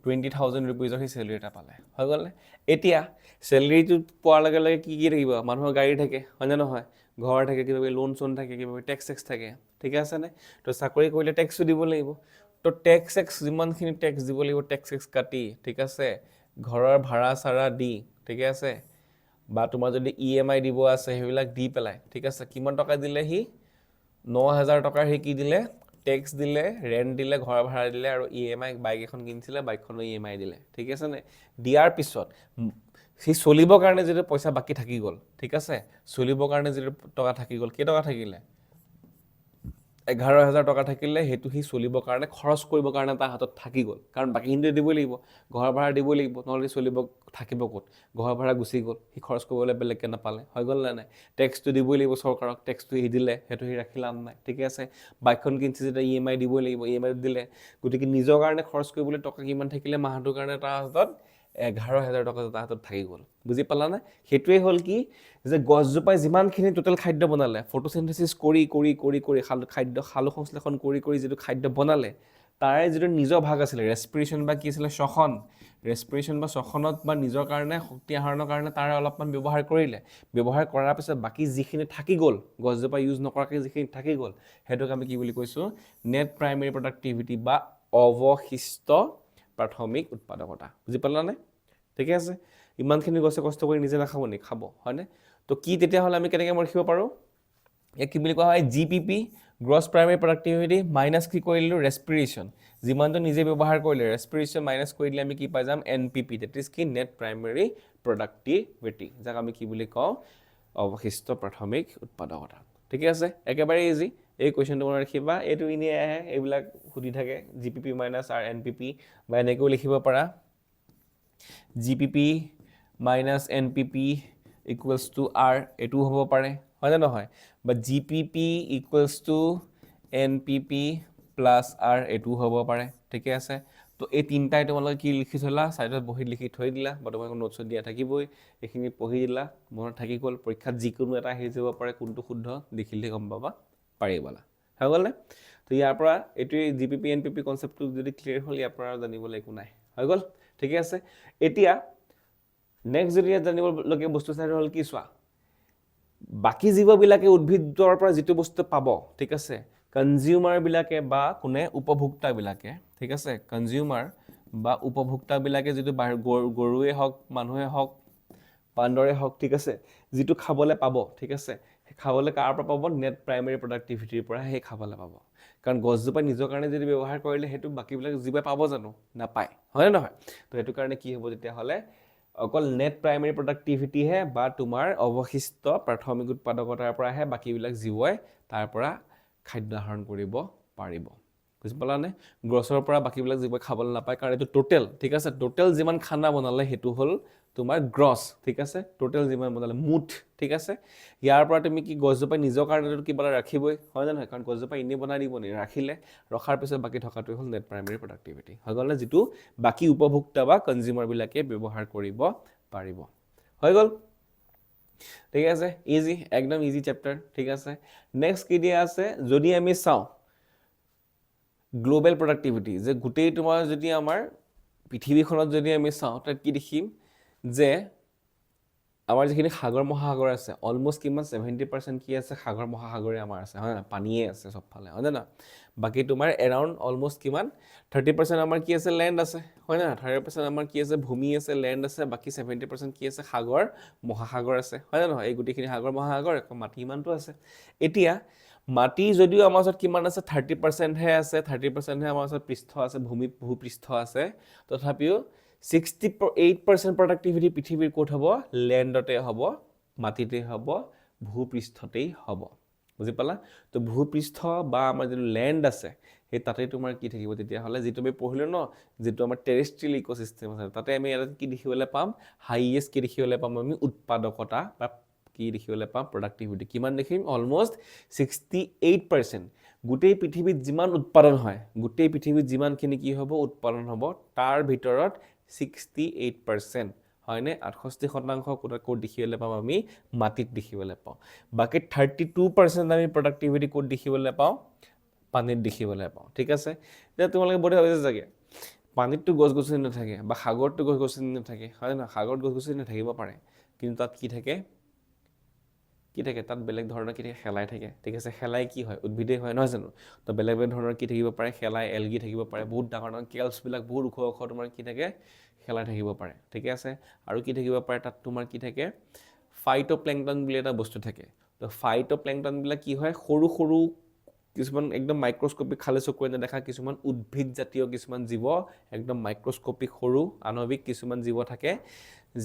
20,000 rupees সি চেলেৰি এটা পালে হৈ গ'ল এতিয়া চেলেৰিটো পোৱাৰ লগে লগে কি থাকিব মানুহৰ গাড়ী থাকে হয়নে নহয় ঘৰ থাকে কিবা লোন চোন থাকে কিবা টেক্স থাকে ঠিক আছে নে তো চাকৰি কৰিলে টেক্সটো দিব লাগিব তো টেক্স যিমানখিনি টেক্স দিব লাগিব টেক্স কাটি ঠিক আছে ঘৰৰ ভাড়া চাৰা দি ঠিক আছে বা তোমাৰ যদি EMI দিব আছে সেইবিলাক দি পেলাই ঠিক আছে কিমান টকা দিলে সি 9,000 টকাৰ সি কি দিলে টেক্স দিলে ৰেণ্ট দিলে ঘৰ ভাড়া দিলে আৰু EMI বাইক এখন কিনিছিলে বাইকখনৰ EMI দিলে ঠিক আছে নে দিয়াৰ পিছত সি চলিবৰ কাৰণে যিটো পইচা বাকী থাকি গ'ল ঠিক আছে চলিবৰ কাৰণে যিটো টকা থাকি গ'ল কেই টকা থাকিলে 11,000 টকা থাকিলে সেইটো সি চলিবৰ কাৰণে খৰচ কৰিবৰ কাৰণে তাৰ হাতত থাকি গ'ল কাৰণ বাকীখিনি দিবই লাগিব ঘৰ ভাড়া দিবই লাগিব নহ'লে চলিব থাকিব ক'ত ঘৰ ভাড়া গুচি গ'ল সি খৰচ কৰিবলৈ বেলেগকৈ নাপালে হৈ গ'ল নে নাই টেক্সটো দিবই লাগিব চৰকাৰক টেক্সটো সি দিলে সেইটো সি ৰাখি লাভ নাই ঠিকে আছে বাইকখন কিনিছে যেতিয়া EMI দিবই লাগিব EMI দিলে গতিকে নিজৰ কাৰণে খৰচ কৰিবলৈ টকা কিমান থাকিলে মাহটোৰ কাৰণে তাৰ হাতত 11,000 টকা তাৰ হাতত থাকি গ'ল বুজি পালা নে সেইটোৱে হ'ল কি যে গছজোপাই যিমানখিনি টোটেল খাদ্য বনালে ফটোচিনথেসিস কৰি খাদ্য সালো সংশ্লেষণ কৰি যিটো খাদ্য বনালে তাৰে যিটো নিজৰ ভাগ আছিলে ৰেসপিৰেশন বা কি আছিলে শ্বসন ৰেসপিৰেশন বা শ্বসনত বা নিজৰ কাৰণে শক্তি আহৰণৰ কাৰণে তাৰে অলপমান ব্যৱহাৰ কৰিলে ব্যৱহাৰ কৰাৰ পিছত বাকি যিখিনি থাকি গ'ল গছজোপা ইউজ নকৰাকৈ যিখিনি থাকি গ'ল হেতুক আমি কি বুলি কৈছো নেট প্ৰাইমেৰী প্ৰডাক্টিভিটি বা অৱশিষ্ট প্ৰাথমিক উৎপাদকতা বুজি পালানে ঠিকে আছে ইমানখিনি গছে কষ্ট কৰি নিজে নাখাব নি খাব হয়নে তো কি তেতিয়া হলে আমি কেনেকৈ মৰিব পাৰো এক কি বুলি কোৱা হয় GPP gross primary productivity minus কি কৰিলো ৰেসপিৰেশন যিমানটো নিজে ব্যৱহাৰ কৰিলে ৰেসপিৰেশন মাইনাস কৰি দিলে আমি কি পাই যাম এনপিপি দ্যাট ইজ কি নেট প্ৰাইমেৰী প্ৰডাক্টিভিটি যাক আমি কি বুলি কওঁ অৱশিষ্ট প্ৰাথমিক উৎপাদকতা ঠিক আছে একেবাৰে ইজি এই কোৱেশ্চনটো মনত ৰাখিবা এইটো ইনে আহে এইবিলাক সুধি থাকে জিপিপি মাইনাস আৰ এনপিপি বা এনেকৈ লিখিব পাৰা GPP minus NPP equals to R এটো হ'ব পাৰে হয় না নহয় বা GPP equals to NPP plus R এটো হ'ব পাৰে ঠিক আছে তো এই তিনটাই তোমালোকে কি লিখি থলা সাইডত বহি লিখি থৈ দিলা বা তোমাক নোটছ দিয়া থাকিবই এইখিনি পঢ়ি দিলা মনত থাকি গ'ল পৰীক্ষাত যিকোনো এটা আহি যাব পাৰে কোনটো শুদ্ধ দেখিলে গম পাবা পাৰিবালা হৈ গ'ল নে তো ইয়াৰ পৰা এটোই জিপিপি এনপিপি কনসেপ্টটো যদি ক্লিয়াৰ হ'ল ইয়াৰ পৰা জানিবলৈ একো নাই হৈ গ'ল ঠিক আছে এতিয়া নেক্সট যদি জানিবলগীয়া বস্তু চাই হ'ল কি চোৱা বাকি জীৱবিলাকে উদ্ভিদৰ পৰা যিটো বস্তু পাব ঠিক আছে কনজিউমাৰ বিলাকে বা কোনে উপভোক্তা বিলাকে ঠিক আছে কনজিউমাৰ বা উপভোক্তা বিলাকে যিটো গৰুৱে হওক মানুহে হওক বান্দৰে হওক ঠিক আছে যিটো খাবলৈ পাব ঠিক আছে খাবলৈ কাৰ পৰা পাব নেট প্ৰাইমেৰী প্ৰডাক্টিভিটিৰ পৰা সেই খাবলৈ পাব কাৰণ গছজোপা নিজৰ কাৰণে যদি ব্যৱহাৰ কৰিলে হেতু বাকিবিলাক জীৱে পাব জানো নাপায় হয় না নহয় তো হেতু কাৰণে কি হ'ব তেতিয়া হলে অকল নেট প্ৰাইমেৰী প্ৰডাক্টিভিটি হে বা তোমাৰ অৱশিষ্ট প্ৰাথমিক উৎপাদকতাৰ পৰা হে বাকিবিলাক জীৱই তাৰ পৰা খাদ্য আহৰণ কৰিব পাৰিব বুজি পালানে গ্ৰছৰ পৰা বাকিবিলাক জীৱে খাবলৈ নাপায় কাৰণ এটো টোটেল ঠিক আছে টোটেল যিমান খানা বনালে হেতু হল তোমাৰ গ্ৰছ ঠিক আছে টোটেল যিমান বনালে মুঠ ঠিক আছে ইয়াৰ পৰা তুমি কি গছজোপা নিজৰ কাৰণে কিবা ৰাখিবই হয় না নহয় কাৰণ গছজোপা ইনে বনাই দিব নি ৰাখিলে ৰখাৰ পিছত বাকি থকাটো হল নেট প্ৰাইমেৰী প্ৰডাক্টিভিটি হৈ গ'ল যিটো বাকি উপভোক্তা বা কনজিউমাৰ বিলাকে ব্যৱহাৰ কৰিব পাৰিব হৈ গ'ল ঠিক আছে ইজি একদম ইজি চ্যাপ্টাৰ ঠিক আছে নেক্সট কি দিয়া আছে যদি আমি চাও গ্লোবাল প্ৰডাক্টিভিটি যে গুটেই তোমাৰ যদি আমাৰ পৃথিৱীখনত যদি আমি চাও তাত কি দেখিম যে আমাৰ যিখিনি সাগৰ মহাসাগৰ আছে অলমোস্ট কিমান 70% কি আছে সাগৰ মহাসাগৰে আমাৰ আছে হয় না পানীয়ে আছে সবফালে হয় না বাকি তোমাৰ এৰাউণ্ড অলমোস্ট কিমান 30% আমাৰ কি আছে ল্যান্ড আছে হয় না 30% আমাৰ কি আছে ভূমি আছে ল্যান্ড আছে বাকি 70% কি আছে সাগৰ মহাসাগৰ আছে হয় না নহয় এই গুটিখিনি সাগৰ মহাসাগৰ মাটি ইমানটো আছে এতিয়া মাটি যদিও আমাৰ ওচৰত কিমান আছে 30% হে আছে 30% হে আমাৰ ওচৰত পৃষ্ঠ আছে ভূপৃষ্ঠ আছে তথাপিও 68% প্ৰডাক্টিভিটি পৃথিৱীৰ কোট হ'ব ল্যান্ডতে হ'ব মাটিতে হ'ব ভূপৃষ্ঠতেই হ'ব বুজি পালা তো ভূপৃষ্ঠ বা আমাৰ যে ল্যান্ড আছে হে তাতে তোমাৰ কি থাকিব তেতিয়া হলে যেটো আমি পঢ়িলো ন যেটো আমাৰ টেৰেস্ট্ৰিয়েল ইকোসিস্টেম আছে তাতে আমি এটা কি দেখিবলৈ পাম হাইয়েস্ট কি দেখিবলৈ পাম আমি উৎপাদকতা বা কি দেখিবলৈ পাম প্ৰডাক্টিভিটি কিমান দেখিম অলমোস্ট 68% গুটেই পৃথিৱীত যিমান উৎপাদন হয় গুটেই পৃথিৱীত যিমানখিনি কি হ'ব উৎপাদন হ'ব তাৰ ভিতৰত 68% হয়নে 68% কোড দেখিবলৈ পাম আমি মাটিত দেখিবলৈ পাওঁ বাকি 32% আমি প্ৰডাক্টিভিটি কোড দেখিবলৈ পাওঁ পানীত দেখিবলৈ পাওঁ ঠিক আছে এতিয়া তোমালোকে বডি ভাবিছে জাগে পানীতটো গছগছনি নাথাকে বা সাগৰটো গছগছনি নাথাকে হয় না সাগৰত গছগছনি নাথাকিব পাৰে কিন্তু তাত কি থাকে তাত বেলেগ ধৰণৰ কি থাকে খেলাই থাকে ঠিক আছে খেলাই কি হয় উদ্ভিদে হয় নহয় জানো তো বেলেগ ধৰণৰ কি থাকিব পাৰে খেলাই এলগি থাকিব পাৰে বহুত ডাঙৰ কেলছ বিলাক বহুত ওখ তোমাৰ কি থাকে খেলাই থাকিব পাৰে ঠিক আছে আৰু কি থাকিব পাৰে তাত তোমাৰ কি থাকে ফাইটোপ্ল্যাংটন বুলি এটা বস্তু থাকে তো ফাইটোপ্ল্যাংটন বিলাক কি হয় সৰু সৰু কিছুমান একদম মাইক্ৰোস্কোপিক খালে চকুৰে নেদেখা কিছুমান উদ্ভিদ জাতীয় কিছুমান জীৱ একদম মাইক্ৰোস্কোপিক সৰু আণৱিক কিছুমান জীৱ থাকে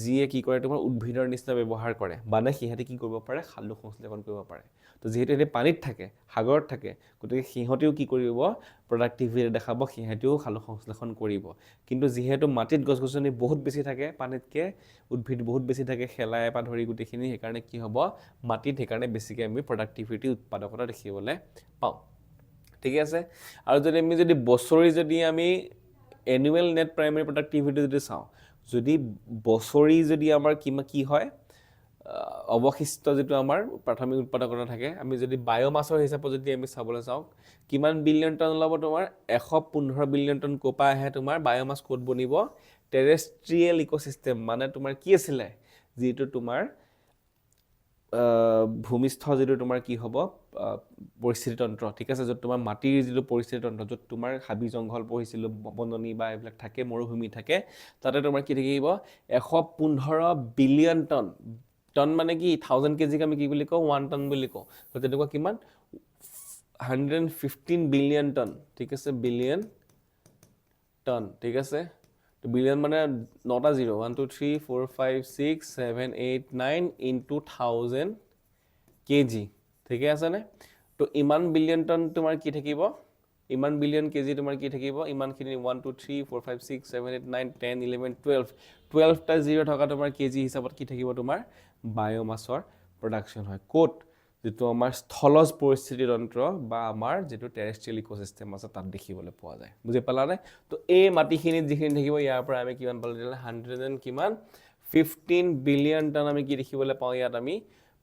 যিয়ে কি কৰে তোমাৰ উদ্ভিদৰ নিচিনা ব্যৱহাৰ কৰে মানে সিহঁতে কি কৰিব পাৰে খাদ্য সংশ্লেষণ কৰিব পাৰে তো যিহেতু এনে পানীত থাকে সাগৰত থাকে গতিকে সিহঁতেও কি কৰিব প্ৰডাক্টিভিটি দেখাব সিহঁতেও সালোক সংশ্লেষণ কৰিব কিন্তু যিহেতু মাটিত গছ-গছনি বহুত বেছি থাকে পানীতকৈ উদ্ভিদ বহুত বেছি থাকে শেলাই পৰা ধৰি গোটেইখিনি সেইকাৰণে কি হ'ব মাটিত সেইকাৰণে বেছিকৈ আমি প্ৰডাক্টিভিটি উৎপাদকতা দেখিবলৈ পাওঁ ঠিকে আছে আৰু যদি বছৰি যদি আমি এনুৱেল নেট প্ৰাইমেৰী প্ৰডাক্টিভিটি যদি চাওঁ যদি বছৰি যদি আমাৰ কি হয় অৱশিষ্ট যিটো আমাৰ প্ৰাথমিক উৎপাদকতা থাকে আমি যদি বায়'মাছৰ হিচাপত যদি আমি চাবলৈ চাওঁ কিমান বিলিয়ন টন ওলাব তোমাৰ 115 বিলিয়ন টন ক'পা আহে তোমাৰ বায়'মাছ ক'ত বনিব টেৰেষ্ট্ৰিয়েল ইক'চিষ্টেম মানে তোমাৰ কি আছিলে যিটো তোমাৰ ভূমিস্থ যিটো তোমাৰ কি হ'ব পৰিস্থিতিতন্ত্ৰ ঠিক আছে য'ত তোমাৰ মাটিৰ যিটো পৰিস্থিতিতন্ত্ৰ য'ত তোমাৰ হাবি জংঘল পঢ়িছিলোঁ বননি বা এইবিলাক থাকে মৰুভূমি থাকে তাতে তোমাৰ কি থাকিব 115 বিলিয়ন টন মানে কি 1000 কেজিক আমি কি বুলি কওঁ 1 টন বুলি কওঁ তো তেনেকুৱা কিমান 115 বিলিয়ন টন ঠিক আছে বিলিয়ন টন ঠিক আছে তো বিলিয়ন মানে 9টা 0 1 2 3 4 5 6 7 8 9 ইনটু 1000 কেজি ঠিকে আছে নে তো ইমান বিলিয়ন টন তোমাৰ কি থাকিব ইমান বিলিয়ন কেজি তোমাৰ কি থাকিব ইমানখিনি 1 2 3 4 5 6 7 8 9 10 11 12টা 0 থকা তোমাৰ কেজি হিচাপত কি থাকিব তোমাৰ বায়'মাছৰ প্ৰডাকশ্যন হয় ক'ত যিটো আমাৰ স্থলজ পৰিস্থিতিতন্ত্ৰ বা আমাৰ যিটো টেৰেষ্ট্ৰিয়েল ইক'চিষ্টেম আছে তাত দেখিবলৈ পোৱা যায় বুজি পালানে তো এই মাটিখিনিত যিখিনি থাকিব ইয়াৰ পৰা আমি কিমান পালোঁ তেতিয়াহ'লে 100 কিমান 15 বিলিয়ন টন আমি কি দেখিবলৈ পাওঁ ইয়াত আমি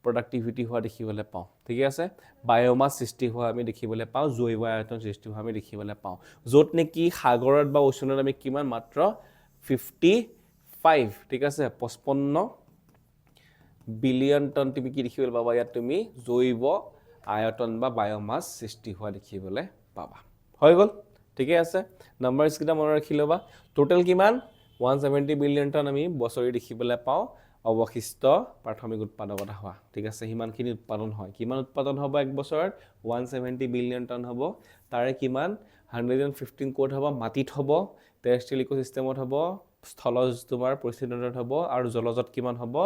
প্ৰডাক্টিভিটি হোৱা দেখিবলৈ পাওঁ ঠিক আছে বায়'মাছ সৃষ্টি হোৱা আমি দেখিবলৈ পাওঁ জৈৱ আয়তন সৃষ্টি হোৱা আমি দেখিবলৈ পাওঁ য'ত নেকি সাগৰত বা ওচনত আমি কিমান মাত্ৰ 55 ঠিক আছে 55 বিলিয়ন টন তুমি কি দেখিবলৈ পাবা ইয়াত তুমি জৈৱ আয়তন বা বায়'মাছ সৃষ্টি হোৱা দেখিবলৈ পাবা হৈ গ'ল ঠিকে আছে নাম্বাৰছকেইটা মনত ৰাখি ল'বা টোটেল কিমান 170 বিলিয়ন টন আমি বছৰি দেখিবলৈ পাওঁ অৱশিষ্ট প্ৰাথমিক উৎপাদকতা হোৱা ঠিক আছে সিমানখিনি উৎপাদন হয় কিমান উৎপাদন হ'ব এক বছৰত 170 বিলিয়ন টন হ'ব তাৰে কিমান 115 ক'ত হ'ব মাটিত হ'ব টেৰেষ্ট্ৰিয়েল ইক'চিষ্টেমত হ'ব স্থলজ তোমাৰ পৰিস্থিতিতন্ত্ৰত হ'ব আৰু জলজত কিমান হ'ব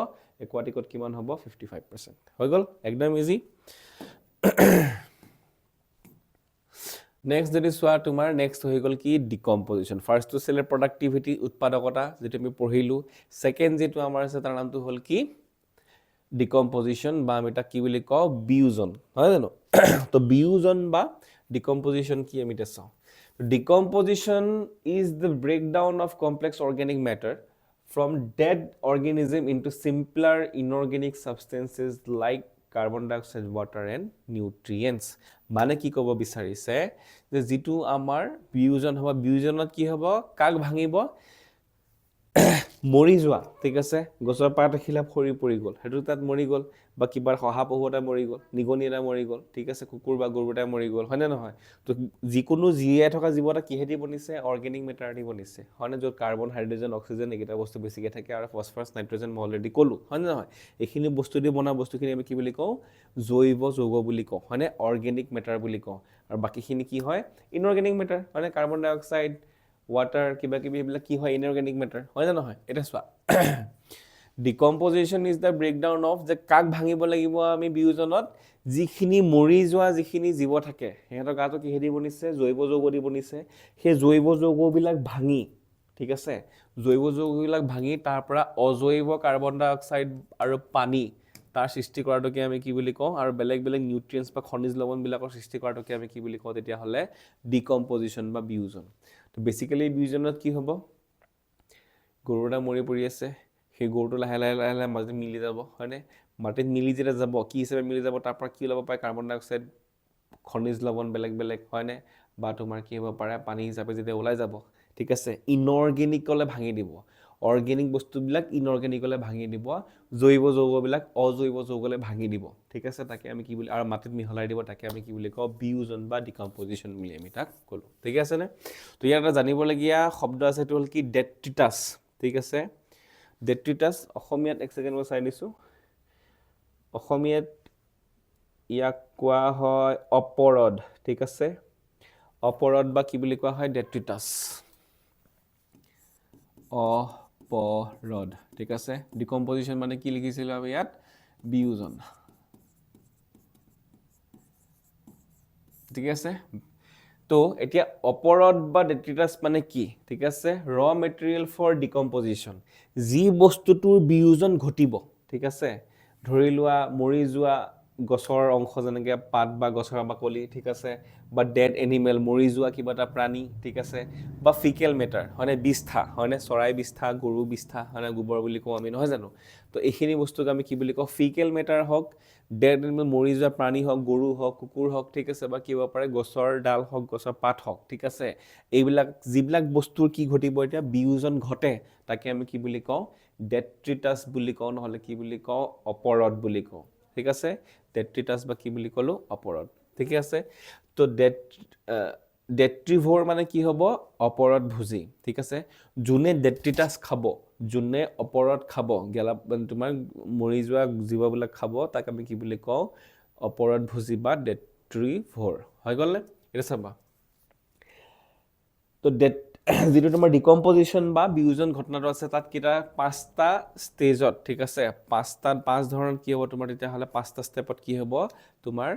একুৱাটিকত কিমান হ'ব 55% হৈ গ'ল একদম ইজি নেক্সট যদি চোৱা তোমাৰ নেক্সট হৈ গ'ল কি ডিকম্পজিশ্যন ফাৰ্ষ্টটো আছিলে প্ৰডাক্টিভিটি উৎপাদকতা যিটো আমি পঢ়িলোঁ ছেকেণ্ড যিটো আমাৰ আছে তাৰ নামটো হ'ল কি ডিকম্পজিশ্যন বা আমি তাক কি বুলি কওঁ বিয়োজন নহয় জানো তো বিয়োজন বা ডিকম্পজিশ্যন কি আমি এতিয়া চাওঁ decomposition is the breakdown of complex organic matter from dead organism into simpler inorganic substances like carbon dioxide, water and nutrients. মানে কি ক'ব বিচাৰিছে যে যিটো আমাৰ বিয়োজন হ'ব বিয়োজনত কি হ'ব কাক ভাঙিব মৰি যোৱা ঠিক আছে গছৰ পাত এখিলা সৰি পৰি গ'ল সেইটো তাত মৰি গ'ল বা কিবাৰ শহাপহু এটা মৰি গ'ল নিগনি এটা মৰি গ'ল ঠিক আছে কুকুৰ বা গৰু এটা মৰি গ'ল হয়নে নহয় তো যিকোনো জীয়াই থকা জীৱ এটা কিহেদি বনিছে অৰ্গেনিক মেটাৰ দি বনিছে হয়নে য'ত কাৰ্বন হাইড্ৰজেন অক্সিজেন এইকেইটা বস্তু বেছিকৈ থাকে আৰু ফছফৰাছ নাইট্ৰজেন মই অলৰেডি ক'লোঁ হয়নে নহয় এইখিনি বস্তু দি বনোৱা বস্তুখিনি আমি কি বুলি কওঁ জৈৱ যৌগ বুলি কওঁ হয়নে অৰ্গেনিক মেটাৰ বুলি কওঁ আৰু বাকীখিনি কি হয় ইনঅৰ্গেনিক মেটাৰ হয়নে কাৰ্বন ডাই অক্সাইড water কিবা কিবি এইবিলাক কি হয় ইনঅৰ্গেনিক মেটাৰ হয় না নহয় এটা চোৱা ডিকম্পজিশ্যন ইজ দ্য ব্ৰেকডাউন অফ যে কাক ভাঙিব লাগিব আমি বিয়োজনত যিখিনি মৰি যোৱা যিখিনি জীৱ থাকে সিহঁতৰ গাটো কিহেদি বনিছে জৈৱ যৌগ দি বনিছে সেই জৈৱ যৌগবিলাক ভাঙি ঠিক আছে জৈৱ যৌগবিলাক ভাঙি তাৰ পৰা অজৈৱ কাৰ্বন ডাই অক্সাইড আৰু পানী তাৰ সৃষ্টি কৰাটোকে আমি কি বুলি কওঁ আৰু বেলেগ বেলেগ নিউট্ৰিয়েণ্টছ বা খনিজ লৱণবিলাকৰ সৃষ্টি কৰাটোকে আমি কি বুলি কওঁ তেতিয়াহ'লে ডিকম্পজিশ্যন বা বিয়োজন তো বেসিক্যালি বিয়োজনত কি হ'ব গৰু এটা মৰি পৰি আছে সেই গৰুটো লাহে লাহে লাহে লাহে মাটিত মিলি যাব হয়নে মাটিত মিলি যেতিয়া যাব কি হিচাপে মিলি যাব তাৰ পৰা কি ওলাব পাৰে কাৰ্বন ডাই অক্সাইড খনিজ লৱণ বেলেগ বেলেগ হয়নে বা তোমাৰ কি হ'ব পাৰে পানী হিচাপে যেতিয়া ওলাই যাব ঠিক আছে ইনঅৰ্গেনিকলৈ ভাঙি দিব অৰ্গেনিক বস্তুবিলাক ইনঅৰ্গেনিকলৈ ভাঙি দিব জৈৱ যৌগবিলাক অজৈৱ যৌগলৈ ভাঙি দিব ঠিক আছে তাকে আমি কি বুলি আৰু মাটিত মিহলাই দিব তাকে আমি কি বুলি কওঁ বিয়োজন বা ডিকম্পজিশ্যন বুলি আমি তাক ক'লোঁ ঠিক আছে নে তো ইয়াত এটা জানিবলগীয়া শব্দ আছে এইটো হ'ল কি ডেট্ৰিটাছ ঠিক আছে ডেট্ৰিটাছ অসমীয়াত এক ছেকেণ্ড মই চাই দিছোঁ অসমীয়াত ইয়াক কোৱা হয় অপৰদ ঠিক আছে অপৰদ বা কি বুলি কোৱা হয় ডেট্ৰিটাছ অপৰদ ঠিক আছে ডিকম্পজিশ্যন মানে কি লিখিছিলোঁ আমি ইয়াত বিয়োজন ঠিক আছে তো এতিয়া অপৰদ বা ডেট্ৰিটাছ মানে কি ঠিক আছে ৰ মেটেৰিয়েল ফৰ ডিকম্পজিশ্যন যি বস্তুটোৰ বিয়োজন ঘটিব ঠিক আছে ধৰি লোৱা মৰি যোৱা গছৰ অংশ যেনেকৈ পাত বা গছৰ বাকলি ঠিক আছে বা ডেড এনিমেল মৰি যোৱা কিবা এটা প্ৰাণী ঠিক আছে বা ফিকেল মেটাৰ হয়নে বিষ্ঠা হয়নে চৰাই বিষ্ঠা গৰু বিষ্ঠা হয়নে গোবৰ বুলি কওঁ আমি নহয় জানো তো এইখিনি বস্তুক আমি কি বুলি কওঁ ফিকেল মেটাৰ হওক ডেড এনিমেল মৰি যোৱা প্ৰাণী হওক গৰু হওক কুকুৰ হওক ঠিক আছে বা কি হ'ব পাৰে গছৰ ডাল হওক গছৰ পাত হওক ঠিক আছে এইবিলাক যিবিলাক বস্তুৰ কি ঘটিব এতিয়া বিয়োজন ঘটে তাকে আমি কি বুলি কওঁ ডেট্ৰিটাছ বুলি কওঁ নহ'লে কি বুলি কওঁ অপৰদ বুলি কওঁ ঠিক আছে ডেট্ৰিটাছ বা কি বুলি ক'লোঁ অপৰদ ঠিকে আছে তো ডেট্ৰিভৰ মানে কি হ'ব অপৰদ ভোজী ঠিক আছে যোনে ডেট্ৰিটাছ খাব যোনে অপৰদ খাব গেলা তোমাৰ মৰি যোৱা জীৱবিলাক খাব তাক আমি কি বুলি কওঁ অপৰদ ভোজী বা ডেট্ৰিভৰ হৈ গ'লনে এটা চাবা তো যিটো তোমাৰ ডিকম্পজিশ্যন বা বিয়োজন ঘটনাটো আছে তাত কেইটা 5টা ষ্টেজত ঠিক আছে 5 ধৰণৰ কি হ'ব তোমাৰ তেতিয়াহ'লে 5টা ষ্টেপত কি হ'ব তোমাৰ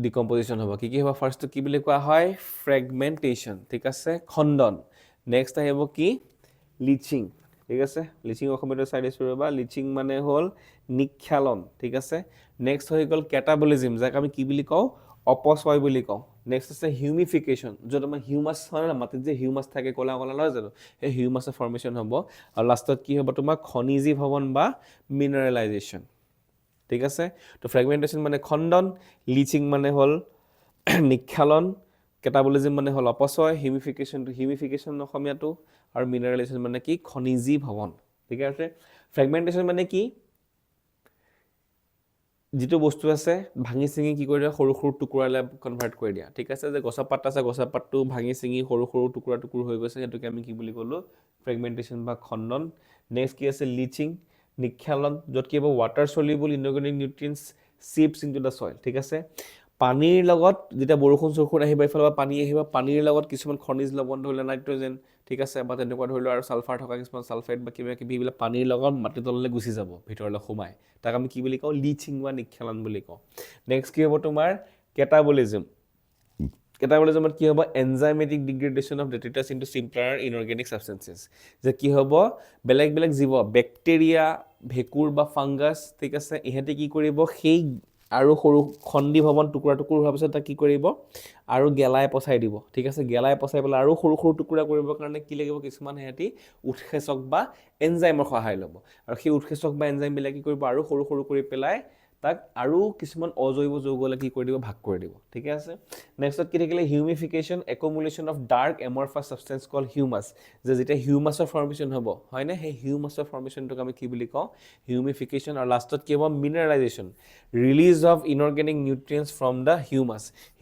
ডিকম্পজিশ্যন হ'ব কি হ'ব ফাৰ্ষ্টটো কি বুলি কোৱা হয় ফ্ৰেগমেণ্টেশ্যন ঠিক আছে খণ্ডন নেক্সট আহিব কি লিচিং ঠিক আছে লিচিং অসমীয়াটো চাই দিছোঁ ৰ'বা লিচিং মানে হ'ল নিক্ষালন ঠিক আছে নেক্সট হৈ গ'ল কেটাবলিজিম যাক আমি কি বুলি কওঁ অপচয় বুলি কওঁ নেক্সট আছে হিউমিফিকেশ্যন য'ত আমাৰ হিউমাছ হয় না মাটিত যে হিউমাছ থাকে ক'লা ক'লা নহয় জানো সেই হিউমাছৰ ফৰ্মেশ্যন হ'ব আৰু লাষ্টত কি হ'ব তোমাৰ খনিজী ভৱন বা মিনাৰেলাইজেশ্যন ঠিক আছে তো ফ্ৰেগমেণ্টেশ্যন মানে খণ্ডন লিচিং মানে হ'ল নিক্ষালন কেটাবলিজিম মানে হ'ল অপচয় হিউমিফিকেশ্যন অসমীয়াটো আৰু মিনাৰেলাইজেশ্যন মানে কি খনিজী ভৱন ঠিক আছে ফ্ৰেগমেণ্টেশ্যন মানে কি যিটো বস্তু আছে ভাঙি চিঙি কি কৰি দিয়া সৰু সৰু টুকুৰালৈ কনভাৰ্ট কৰি দিয়া ঠিক আছে যে গছৰ পাত আছে গছৰ পাতটো ভাঙি চিঙি সৰু সৰু টুকুৰা হৈ গৈছে সেইটোকে আমি কি বুলি ক'লোঁ ফ্ৰেগমেণ্টেশ্যন বা খণ্ডন নেক্সট কি আছে লিচিং নিক্ষালন য'ত কি হ'ব water soluble inorganic nutrients seeps into the soil ঠিক আছে পানীৰ লগত যেতিয়া বৰষুণ চৰষুণ আহিব এইফালৰ পৰা পানী আহিব পানীৰ লগত কিছুমান খনিজ লৱণ ধৰি লোৱা নাইট্ৰজেন ঠিক আছে বা তেনেকুৱা ধৰি লোৱা আৰু ছালফাৰ থকা কিছুমান ছালফাইড বা কিবা কিবি এইবিলাক পানীৰ লগত মাটিৰ তললৈ গুচি যাব ভিতৰলৈ সোমাই তাক আমি কি বুলি কওঁ লিচিং বা নিক্ষালন বুলি কওঁ নেক্সট কি হ'ব তোমাৰ কেটাবলিজিমত কি হ'ব এনজাইমেটিক ডিগ্ৰেডেশ্যন অফ ডেট্ৰিটাছ ইনটু চিম্পলাৰ ইনঅৰ্গেনিক ছাবষ্টেঞ্চেছ যে কি হ'ব বেলেগ বেলেগ জীৱ বেক্টেৰিয়া ভেঁকুৰ বা ফাংগাছ ঠিক আছে ইহঁতে কি কৰিব সেই আৰু সৰু খণ্ডি ভৱন টুকুৰা হোৱাৰ পিছত তাক কি কৰিব আৰু গেলাই পচাই দিব ঠিক আছে গেলাই পচাই পেলাই আৰু সৰু সৰু টুকুৰা কৰিবৰ কাৰণে কি লাগিব কিছুমান সিহঁতি উৎসেচক বা এনজাইমৰ সহায় ল'ব আৰু সেই উৎসেচক বা এনজাইমবিলাক কি কৰিব আৰু সৰু সৰু কৰি পেলাই তাক আৰু কিছুমান অজৈব যৌগলৈ কি কৰি দিব ভাগ কৰি দিব ঠিক আছে নেক্সটত কি থাকিলে humification accumulation of dark amorphous substance called humus যে যেতিয়া হিউমাছৰ ফৰ্মেশ্যন হ'ব হয়নে সেই হিউমাছৰ ফৰ্মেশ্যনটোক আমি কি বুলি কওঁ হিউমিফিকেশ্যন আৰু লাষ্টত কি হ'ব mineralisation release of inorganic nutrients from the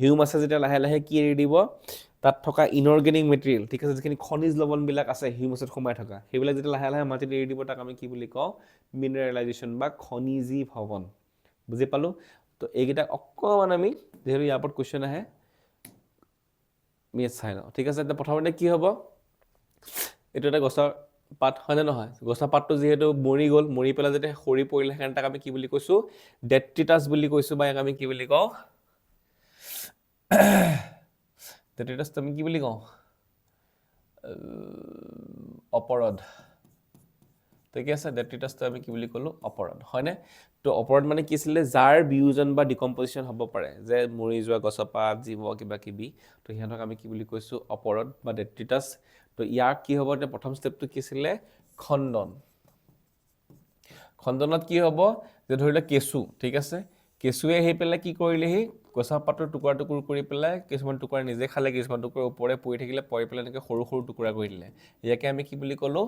হিউমাছে যেতিয়া লাহে লাহে কি এৰি দিব তাত থকা ইনঅৰ্গেনিক মেটেৰিয়েল ঠিক আছে যিখিনি খনিজ লৱণবিলাক আছে হিউমাছত সোমাই থকা সেইবিলাক যেতিয়া লাহে লাহে মাটিত এৰি দিব তাক আমি কি বুলি কওঁ মিনাৰেলাইজেশ্যন বা খনিজী ভৱন বুজি পালোঁ তো এইকেইটা অকণমান আমি যিহেতু ইয়াৰ ওপৰত কুৱেশ্যন আহে আমি চাই লওঁ ঠিক আছে এতিয়া প্ৰথমতে কি হ'ব এইটো এটা গছৰ পাত হয়নে নহয় গছৰ পাতটো যিহেতু মৰি গ'ল মৰি পেলাই যেতিয়া সৰি পৰিলে সেইকাৰণে তাক আমি কি বুলি কৈছোঁ ডেট্ৰিটাছ বুলি কৈছোঁ বা ইয়াক আমি কি বুলি কওঁ ডেট্ৰিটাছটো আমি কি বুলি কওঁ অপৰদ ঠিক আছে ডেট্ৰিটাছটো আমি কি বুলি ক'লোঁ অপৰদ হয়নে তো অপৰদ মানে কি আছিলে যাৰ বিয়োজন বা ডিকম্পজিশ্যন হ'ব পাৰে যে মৰি যোৱা গছৰ পাত জীৱ কিবা কিবি তো সিহঁতক আমি কি বুলি কৈছোঁ অপৰদ বা ডেট্ৰিটাছ তো ইয়াৰ কি হ'ব এতিয়া প্ৰথম ষ্টেপটো কি আছিলে খণ্ডনত কি হ'ব যে ধৰি লওক কেঁচু ঠিক আছে কেঁচুৱে আহি পেলাই কি কৰিলেহি গছৰ পাতৰ টুকুৰা কৰি পেলাই কিছুমান টুকুৰা নিজে খালে কিছুমান টুকুৰা ওপৰে পৰি থাকিলে পৰি পেলাই এনেকৈ সৰু সৰু টুকুৰা কৰি দিলে ইয়াকে আমি কি বুলি ক'লোঁ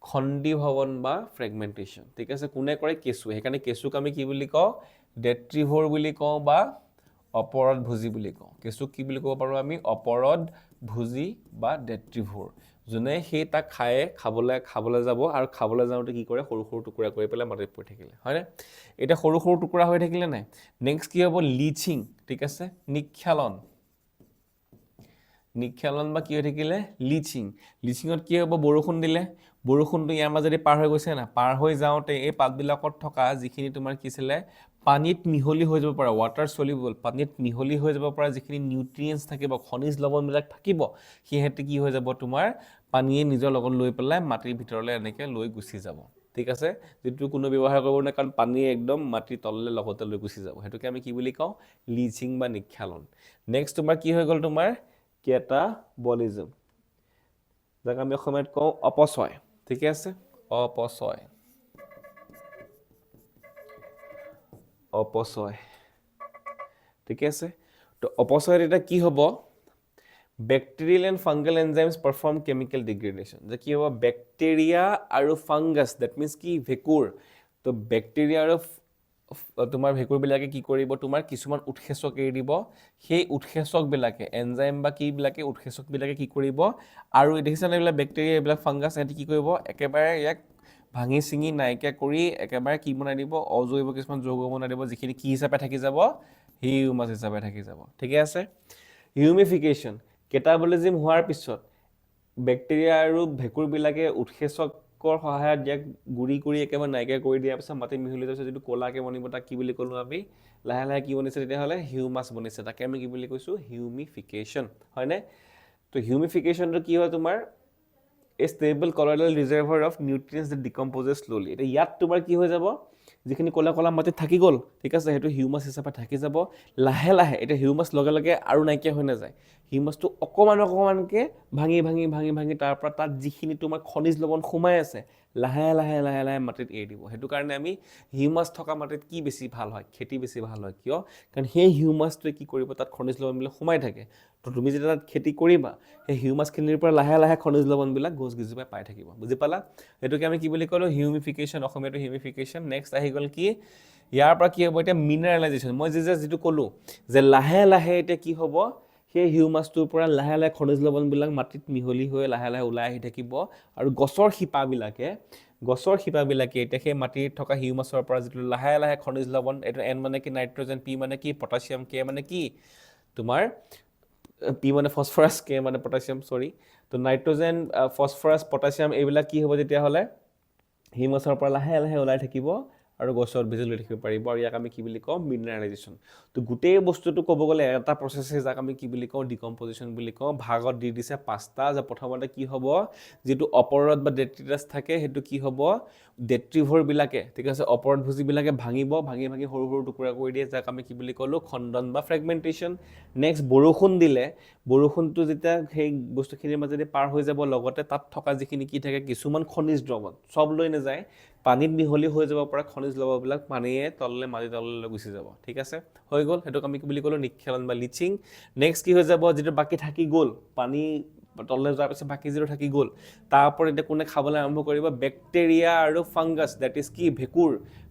খণ্ডি ভৱন বা ফ্ৰেগমেণ্টেশ্যন ঠিক আছে কোনে কৰে কেঁচু সেইকাৰণে কেঁচুক আমি কি বুলি কওঁ ডেট্ৰিভৰ বুলি কওঁ বা অপৰদ ভোজী বুলি কওঁ কেঁচুক কি বুলি ক'ব পাৰোঁ আমি অপৰদ ভোজী বা ডেট্ৰিভৰ যোনে সেই তাক খাবলৈ যাব আৰু খাবলৈ যাওঁতে কি কৰে সৰু সৰু টুকুৰা কৰি পেলাই মাটিত পৰি থাকিলে হয়নে এতিয়া সৰু সৰু টুকুৰা হৈ থাকিলে নাই নেক্সট কি হ'ব লিচিং ঠিক আছে নিক্ষালন বা কি হৈ থাকিলে লিচিঙত কি হ'ব বৰষুণ দিলে বৰষুণটো ইয়াৰ মাজেদি পাৰ হৈ গৈছে না পাৰ হৈ যাওঁতে এই পাতবিলাকত থকা যিখিনি তোমাৰ কি আছিলে পানীত মিহলি হৈ যাব পৰা ৱাটাৰ সলিউবল পানীত মিহলি হৈ যাব পৰা যিখিনি নিউট্ৰিয়েন্টছ থাকিব খনিজ লৱণবিলাক থাকিব সিহঁতে কি হৈ যাব তোমাৰ পানীয়ে নিজৰ লগত লৈ পেলাই মাটিৰ ভিতৰলৈ এনেকৈ লৈ গুচি যাব ঠিক আছে যেটো কোনো ব্যৱহাৰ কৰিব নাই কাৰণ পানী একদম মাটিৰ তললৈ লগতে লৈ গুচি যাব হেতুকে আমি কি বুলি কওঁ লিচিং বা নিক্ষালন নেক্সট তোমাৰ কি হৈ গ'ল তোমাৰ কেটাবলিজম যাক আমি অসমীয়াত কওঁ অপচয় ঠিক আছে অপচয় অপচয় ঠিক আছে তো অপচয়ত এটা কি হ'ব bacterial and fungal enzymes perform chemical degradation যে কি হ'ব ব্যাকটেৰিয়া আৰু ফাংগাছ that means কি ভেকুৰ তো ব্যাকটেৰিয়া আৰু তোমাৰ ভেকুৰ বিলাকে কি কৰিব তোমাৰ কিছুমান উৎসেচক এৰি দিব সেই উৎসেচক বিলাকে এনজাইম বা কি বিলাকে উৎসেচক বিলাকে কি কৰিব আৰু দেখিছানে এইবিলাক ব্যাকটেৰিয়া এইবিলাক ফাংগাছ এটি কি কৰিব একেবাৰে ইয়াক ভাঙি চিঙি নাইকিয়া কৰি একেবাৰে কি বনাই দিব অজৈব কিছুমান যৌগ বনাই দিব যিখিনি কি হিচাপে থাকি যাব হিউমাছ হিচাপে থাকি যাব ঠিক আছে হিউমিফিকেশ্যন কেটাবলিজম হোৱাৰ পিছত ব্যাকটেৰিয়া আৰু ভেকুৰ বিলাকে উৎসেচকৰ সহায়ত ইয়াক গুৰি কৰি একেবাৰে নাইকিয়া কৰি দিয়াৰ পিছত মাটি মিহলি যোৱাৰ পিছত যিটো ক'লাকে বনিব তাক কি বুলি ক'লো আমি লাহে লাহে কি বনিছে তেতিয়াহ'লে হিউমাছ বনিছে তাকে আমি কি বুলি কৈছোঁ হিউমিফিকেশ্যন হয়নে তো হিউমিফিকেশ্যনটো কি হয় তোমাৰ a stable colloidal reservoir of nutrients that decomposes slowly এটা ইয়াত তোমাৰ কি হৈ যাব যিখিনি ক'লা ক'লা মাটিত থাকি গ'ল ঠিক আছে হেতু হিউমাছ হিচাপে থাকি যাব লাহে লাহে এটা হিউমাছ লগে লগে আৰু নাইকিয়া হৈ নাযায় হিউমাছটো অকমানকে ভাঙি তাৰ পৰা তাত যিখিনি তোমাৰ খনিজ লৱণ সোমাই আছে লাহে লাহে মাটিত এৰি দিব হেতু কাৰণে আমি হিউমাছ থকা মাটিত কি বেছি ভাল হয় খেতি বেছি ভাল হয় কিয় কাৰণ সেই হিউমাছটোৱে কি কৰিব তাত খনিজ লৱণবিলাক সোমাই থাকে তো তুমি যেতিয়া তাত খেতি কৰিবা সেই হিউমাছখিনিৰ পৰা লাহে লাহে খনিজ লৱণবিলাক গছ গিজোপাই পাই থাকিব বুজি পালা হেতুকে আমি কি বুলি ক'লো হিউমিফিকেশ্যন অসমীয়াটো হিউমিফিকেশ্যন নেক্সট আহি গ'ল কি ইয়াৰ পৰা কি হ'ব এতিয়া মিনাৰেলাইজেশ্যন মই যিটো ক'লো যে লাহে লাহে এতিয়া কি হ'ব সেই হিউমাছটোৰ পৰা লাহে লাহে খনিজ লৱণবিলাক মাটিত মিহলি হৈ লাহে লাহে ওলাই আহি থাকিব আৰু গছৰ শিপাবিলাকে এতিয়া সেই মাটিত থকা হিউমাছৰ পৰা যিটো লাহে লাহে খনিজ লৱণ এইটো এন মানে কি নাইট্ৰজেন পি মানে কি পটাছিয়াম কে মানে কি তোমাৰ পি মানে ফসফৰাছ কে মানে পটাছিয়াম সৰি তো নাইট্ৰজেন ফসফৰাছ পটাছিয়াম এইবিলাক কি হ'ব তেতিয়াহ'লে হিউমাছৰ পৰা লাহে লাহে ওলাই থাকিব আৰু গছৰ বীজ লৈ থাকিব পাৰিব আৰু ইয়াক আমি কি বুলি কওঁ মিনাৰেলাইজেশ্যন তো গোটেই বস্তুটো ক'ব গ'লে এটা প্ৰচেছে যাক আমি কি বুলি কওঁ ডিকম্পজিশ্যন বুলি কওঁ ভাগত দি দিছে পাঁচটা যে প্ৰথমতে কি হ'ব যিটো অপৰত বা ডেট্ৰিটাছ থাকে সেইটো কি হ'ব ডেট্ৰিভৰবিলাকে ঠিক আছে অপৰতভোজীবিলাকে ভাঙি সৰু সৰু টুকুৰা কৰি দিয়ে যাক আমি কি বুলি ক'লোঁ খণ্ডন বা ফ্ৰেগমেণ্টেশ্যন নেক্সট বৰষুণ দিলে বৰষুণটো যেতিয়া সেই বস্তুখিনিৰ মাজেদি পাৰ হৈ যাব লগতে তাত থকা যিখিনি কি থাকে কিছুমান খনিজ দ্ৰৱণ চব লৈ নাযায় পানীত মিহলি হৈ যাব পৰা খনিজ লৱণবিলাক পানীয়ে তললৈ মাটি তললৈ গুচি যাব ঠিক আছে হৈ গ'ল হেতুক আমি কি বুলি ক'লোঁ নিক্ষালন বা লিচিং নেক্সট কি হৈ যাব যিটো বাকী থাকি গ'ল পানী তললৈ যোৱাৰ পিছত বাকী যিটো থাকি গ'ল তাৰ ওপৰত এতিয়া কোনে খাবলৈ আৰম্ভ কৰিব ব্যাকটেৰিয়া আৰু ফাংগাছ দ্যাট ইজ কি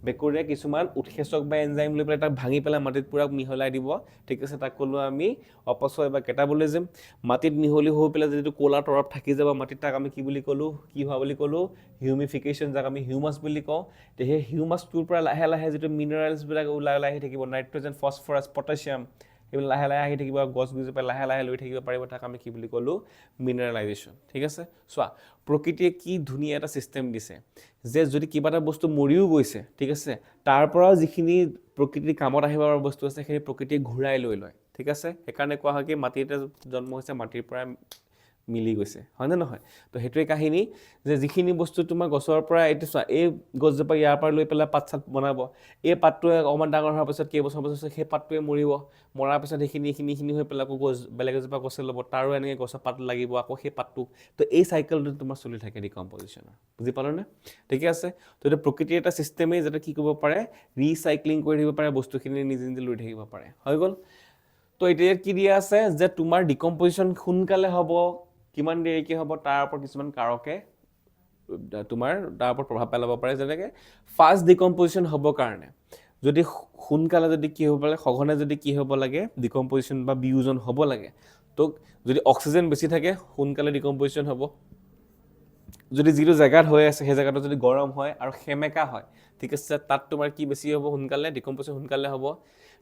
ভেকুৰে কিছুমান উৎসেচক বা এনজাইম লৈ পেলাই তাক ভাঙি পেলাই মাটিত পুৰা মিহলাই দিব ঠিক আছে তাক ক'লোঁ আমি অপচয় বা কেটাবলিজম মাটিত মিহলি হৈ পেলাই যিটো ক'লা তৰপ থাকি যাব মাটিত তাক আমি কি বুলি ক'লোঁ কি হোৱা বুলি ক'লোঁ হিউমিফিকেশ্যন যাক আমি হিউমাছ বুলি কওঁ তো সেই হিউমাছটোৰ পৰা লাহে লাহে যিটো মিনাৰেলছবিলাক ওলাই আহি থাকিব নাইট্ৰজেন ফসফৰাছ পটাছিয়াম এইবিলাক লাহে লাহে আহি থাকিব গছ গিজোপাই লাহে লাহে লৈ থাকিব পাৰিব তাক আমি কি বুলি ক'লোঁ মিনাৰেলাইজেশ্যন ঠিক আছে চোৱা প্ৰকৃতিয়ে কি ধুনীয়া এটা ছিষ্টেম দিছে যে যদি কিবা এটা বস্তু মৰিও গৈছে ঠিক আছে তাৰ পৰাও যিখিনি প্ৰকৃতিৰ কামত আহিব পৰা বস্তু আছে সেই প্ৰকৃতিয়ে ঘূৰাই লৈ লয় ঠিক আছে সেইকাৰণে কোৱা হয় কি মাটিতে জন্ম হৈছে মাটিৰ পৰা মিলি গৈছে হয়নে নহয় তো সেইটোৱে কাহিনী যে যিখিনি বস্তু তোমাৰ গছৰ পৰা এইটো চোৱা এই গছজোপা ইয়াৰ পৰা লৈ পেলাই পাত চাত বনাব এই পাতটোৱে অকণমান ডাঙৰ হোৱাৰ পিছত কেইবছৰ পাছত সেই পাতটোৱে মৰিব মৰাৰ পিছত সেইখিনি হৈ পেলাই আকৌ গছ বেলেগ এজোপা গছে ল'ব তাৰো এনেকৈ গছৰ পাত লাগিব আকৌ সেই পাতটো তো এই চাইকেলটো তোমাৰ চলি থাকে ডিকম্পজিশ্যনৰ বুজি পালানে ঠিকে আছে তো এইটো প্ৰকৃতিৰ এটা ছিষ্টেমেই যাতে কি কৰিব পাৰে ৰিচাইক্লিং কৰি থাকিব পাৰে বস্তুখিনি নিজে নিজে লৈ থাকিব পাৰে হৈ গ'ল তো এতিয়া কি দিয়া আছে যে তোমাৰ ডিকম্পজিশ্যন সোনকালে হ'ব কিমান দেৰিকৈ হ'ব তাৰ ওপৰত কিছুমান কাৰকে তোমাৰ তাৰ ওপৰত প্ৰভাৱ পেলাব পাৰে যেনেকৈ ফাষ্ট ডিকম্পজিশ্যন হ'বৰ কাৰণে যদি সোনকালে যদি কি হ'ব লাগে সঘনে যদি কি হ'ব লাগে ডিকম্পজিশ্যন বা বিয়োজন হ'ব লাগে তো যদি অক্সিজেন বেছি থাকে সোনকালে ডিকম্পজিশ্যন হ'ব যদি যিটো জেগাত হৈ আছে সেই জেগাটো যদি গৰম হয় আৰু সেমেকা হয় ঠিক আছে তাত তোমাৰ কি বেছি হ'ব সোনকালে ডিকম্পজিশ্যন সোনকালে হ'ব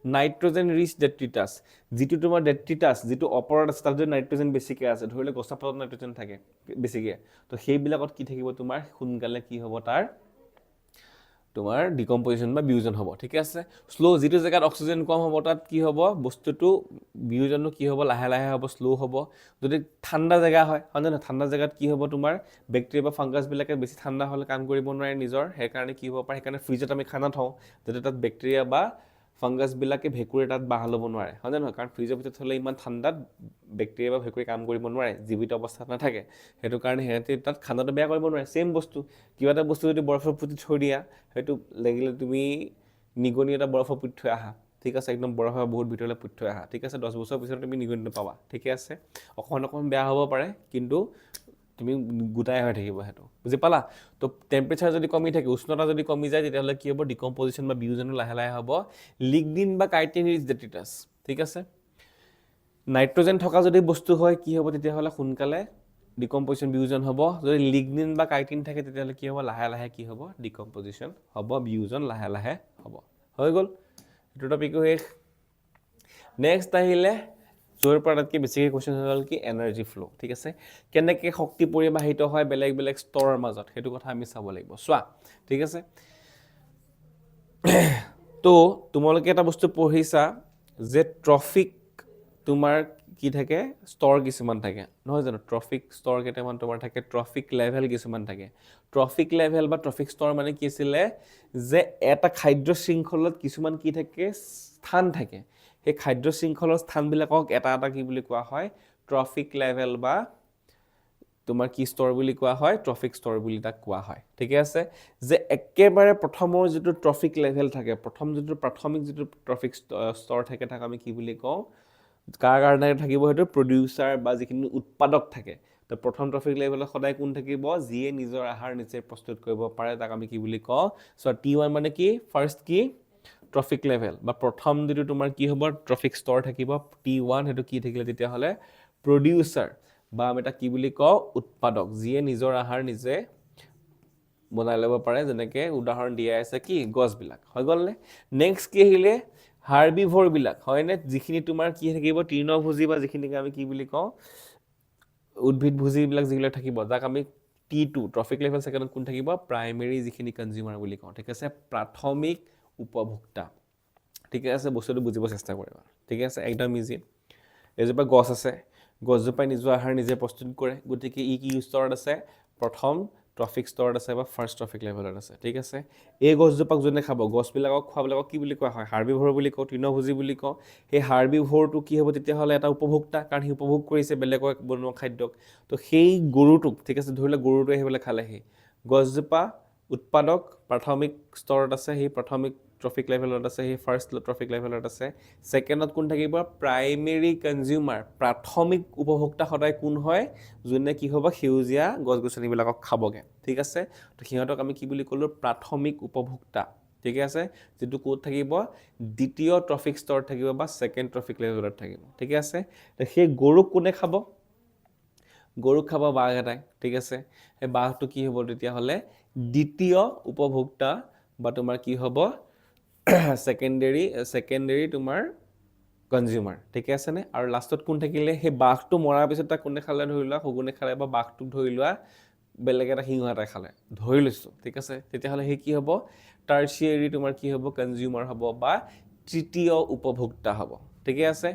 নাইট্ৰজেন ৰিচ ডেট্ৰিটাছ যিটো তোমাৰ ডেট্ৰিটাছ যিটো অপৰত আছে তাত যদি নাইট্ৰজেন বেছিকৈ আছে ধৰি লওক গছৰ পাতত নাইট্ৰজেন থাকে বেছিকৈ তো সেইবিলাকত কি থাকিব তোমাৰ সোনকালে কি হ'ব তাৰ তোমাৰ ডিকম্পজিশ্যন বা বিয়োজন হ'ব ঠিক আছে শ্ল' যিটো জেগাত অক্সিজেন কম হ'ব তাত কি হ'ব বস্তুটো বিয়োজনটো কি হ'ব লাহে লাহে হ'ব শ্ল' হ'ব যদি ঠাণ্ডা জেগা হয় নহয় ঠাণ্ডা জেগাত কি হ'ব তোমাৰ বেক্টেৰিয়া বা ফাংগাছবিলাকে বেছি ঠাণ্ডা হ'লে কাম কৰিব নোৱাৰে নিজৰ সেইকাৰণে কি হ'ব পাৰে সেইকাৰণে ফ্ৰিজত আমি খানা থওঁ যাতে তাত বেক্টেৰিয়া বা ফাংগাছবিলাকে ভেঁকুৰে তাত বাহ ল'ব নোৱাৰে হয় নহয় কাৰণ ফ্ৰিজৰ ভিতৰত থ'লে ইমান ঠাণ্ডাত বেক্টেৰিয়া বা ভেঁকুৰে কাম কৰিব নোৱাৰে জীৱিত অৱস্থাত নাথাকে সেইটো কাৰণে সিহঁতে তাত খানাটো বেয়া কৰিব নোৱাৰে ছেইম বস্তু কিবা এটা বস্তু যদি বৰফৰ প্ৰতি থৈ দিয়া সেইটো লাগিলে তুমি নিগনি এটা বৰফৰ পুতি থৈ আহা ঠিক আছে একদম বৰফৰ বহুত ভিতৰলৈ পুতি থৈ আহা ঠিক আছে 10 বছৰ পিছত তুমি নিগনিটো পাবা ঠিকে আছে অকণমান বেয়া হ'ব পাৰে কিন্তু তুমি গোটাই হৈ থাকিব সেইটো বুজি পালা তো টেম্পাৰেচাৰ যদি কমি থাকে উষ্ণতা যদি কমি যায় তেতিয়াহ'লে কি হ'ব ডিকম্পজিশ্যন বা বিয়োজনটো লাহে লাহে হ'ব লিগনিন বা কাইটিন ৰিচ ডেট্ৰিটাছ ঠিক আছে নাইট্ৰজেন থকা যদি বস্তু হয় কি হ'ব তেতিয়াহ'লে সোনকালে ডিকম্পজিশ্যন বিয়োজন হ'ব যদি লিগনিন বা কাইটিন থাকে তেতিয়াহ'লে কি হ'ব লাহে লাহে কি হ'ব ডিকম্পজিশ্যন হ'ব বিয়োজন লাহে লাহে হ'ব হৈ গ'ল এইটো টপিকো শেষ নেক্সট আহিলে য'ৰ পৰা তাতকৈ বেছিকৈ কুৱেশ্যন হৈ গ'ল কি এনাৰ্জি ফ্ল' ঠিক আছে কেনেকৈ শক্তি পৰিবাহিত হয় বেলেগ বেলেগ স্তৰৰ মাজত সেইটো কথা আমি চাব লাগিব চোৱা ঠিক আছে তো তোমালোকে এটা বস্তু পঢ়িছা যে ট্ৰফিক তোমাৰ কি থাকে স্তৰ কিছুমান থাকে নহয় জানো ট্ৰফিক স্তৰ কেইটামান তোমাৰ থাকে ট্ৰফিক লেভেল কিছুমান থাকে ট্ৰফিক লেভেল বা ট্ৰফিক স্তৰ মানে কি আছিলে যে এটা খাদ্য শৃংখলত কিছুমান কি থাকে স্থান থাকে সেই খাদ্য শৃংখলৰ স্থানবিলাকক এটা এটা কি বুলি কোৱা হয় ট্ৰফিক লেভেল বা তোমাৰ কি স্তৰ বুলি কোৱা হয় ট্ৰফিক স্তৰ বুলি তাক কোৱা হয় ঠিকে আছে যে একেবাৰে প্ৰথমৰ যিটো ট্ৰফিক লেভেল থাকে প্ৰথম যিটো প্ৰাথমিক যিটো ট্ৰফিক স্তৰ থাকে তাক আমি কি বুলি কওঁ কাৰ কাৰণে থাকিব সেইটো প্ৰডিউচাৰ বা যিখিনি উৎপাদক থাকে তো প্ৰথম ট্ৰফিক লেভেলত সদায় কোন থাকিব যিয়ে নিজৰ আহাৰ নিজে প্ৰস্তুত কৰিব পাৰে তাক আমি কি বুলি কওঁ চ' T1 মানে কি ফাৰ্ষ্ট কি ট্ৰফিক লেভেল বা প্ৰথম যিটো তোমাৰ কি হ'ব ট্ৰফিক স্তৰ থাকিব T1 সেইটো কি থাকিলে তেতিয়াহ'লে প্ৰডিউচাৰ বা আমি এটা কি বুলি কওঁ উৎপাদক যিয়ে নিজৰ আহাৰ নিজে বনাই ল'ব পাৰে যেনেকৈ উদাহৰণ দিয়া আছে কি গছবিলাক হৈ গ'লনে নেক্সট কি আহিলে হাৰ্বিভৰবিলাক হয়নে যিখিনি তোমাৰ কি থাকিব তৃণভোজী বা যিখিনিকে আমি কি বুলি কওঁ উদ্ভিদভোজীবিলাক যিবিলাক থাকিব যাক আমি T2 ট্ৰফিক লেভেল ছেকেণ্ডত কোন থাকিব প্ৰাইমেৰী যিখিনি কনজিউমাৰ বুলি কওঁ ঠিক আছে প্ৰাথমিক উপভোক্তা ঠিক আছে বস্তুটো বুজিব চেষ্টা কৰিবা ঠিক আছে একদম ইজি এজোপা গছ আছে গছজোপাই নিজৰ আহাৰ নিজে প্ৰস্তুত কৰে গতিকে ই কি স্তৰত আছে প্ৰথম ট্ৰফিক স্তৰত আছে বা ফাৰ্ষ্ট ট্ৰফিক লেভেলত আছে ঠিক আছে এই গছজোপাক যোনে খাব গছবিলাকক খোৱাবিলাকক কি বুলি কোৱা হয় হাৰ্বিভৰ বুলি কওঁ তৃণভোজী বুলি কওঁ সেই হাৰ্বিভৰটো কি হ'ব তেতিয়াহ'লে এটা উপভোক্তা কাৰণ সি উপভোগ কৰিছে বেলেগক বনোৱা খাদ্যক তো সেই গৰুটোক ঠিক আছে ধৰি লওক গৰুটোৱে আহি পেলাই খালেহি গছজোপা উৎপাদক প্ৰাথমিক স্তৰত আছে সেই প্ৰাথমিক ট্ৰফিক লেভেলত আছে সেই ফাৰ্ষ্ট ট্ৰফিক লেভেলত আছে ছেকেণ্ডত কোন থাকিব প্ৰাইমেৰী কনজিউমাৰ প্ৰাথমিক উপভোক্তা সদায় কোন হয় যোনে কি হ'ব সেউজীয়া গছ গছনিবিলাকক খাবগে ঠিক আছে তো সিহঁতক আমি কি বুলি ক'লোঁ প্ৰাথমিক উপভোক্তা ঠিক আছে যিটো ক'ত থাকিব দ্বিতীয় ট্ৰফিক স্তৰত থাকিব বা ছেকেণ্ড ট্ৰফিক লেভেলত থাকিব ঠিক আছে তো সেই গৰুক কোনে খাব গৰুক খাব বাঘ এটাই ঠিক আছে সেই বাঘটো কি হ'ব তেতিয়াহ'লে দ্বিতীয় উপভোক্তা বা তোমাৰ কি হ'ব ছেকেণ্ডেৰী তোমাৰ কনজিউমাৰ ঠিকে আছেনে আৰু লাষ্টত কোন থাকিলে সেই বাঘটো মৰাৰ পিছত তাক কোনে খালে ধৰি লোৱা শগুনে খালে বা বাঘটোক ধৰি লোৱা বেলেগ এটা সিংহ এটাই খালে ধৰি লৈছোঁ ঠিক আছে তেতিয়াহ'লে সেই কি হ'ব টাৰ্চিয়েৰী তোমাৰ কি হ'ব কনজিউমাৰ হ'ব বা তৃতীয় উপভোক্তা হ'ব ঠিকে আছে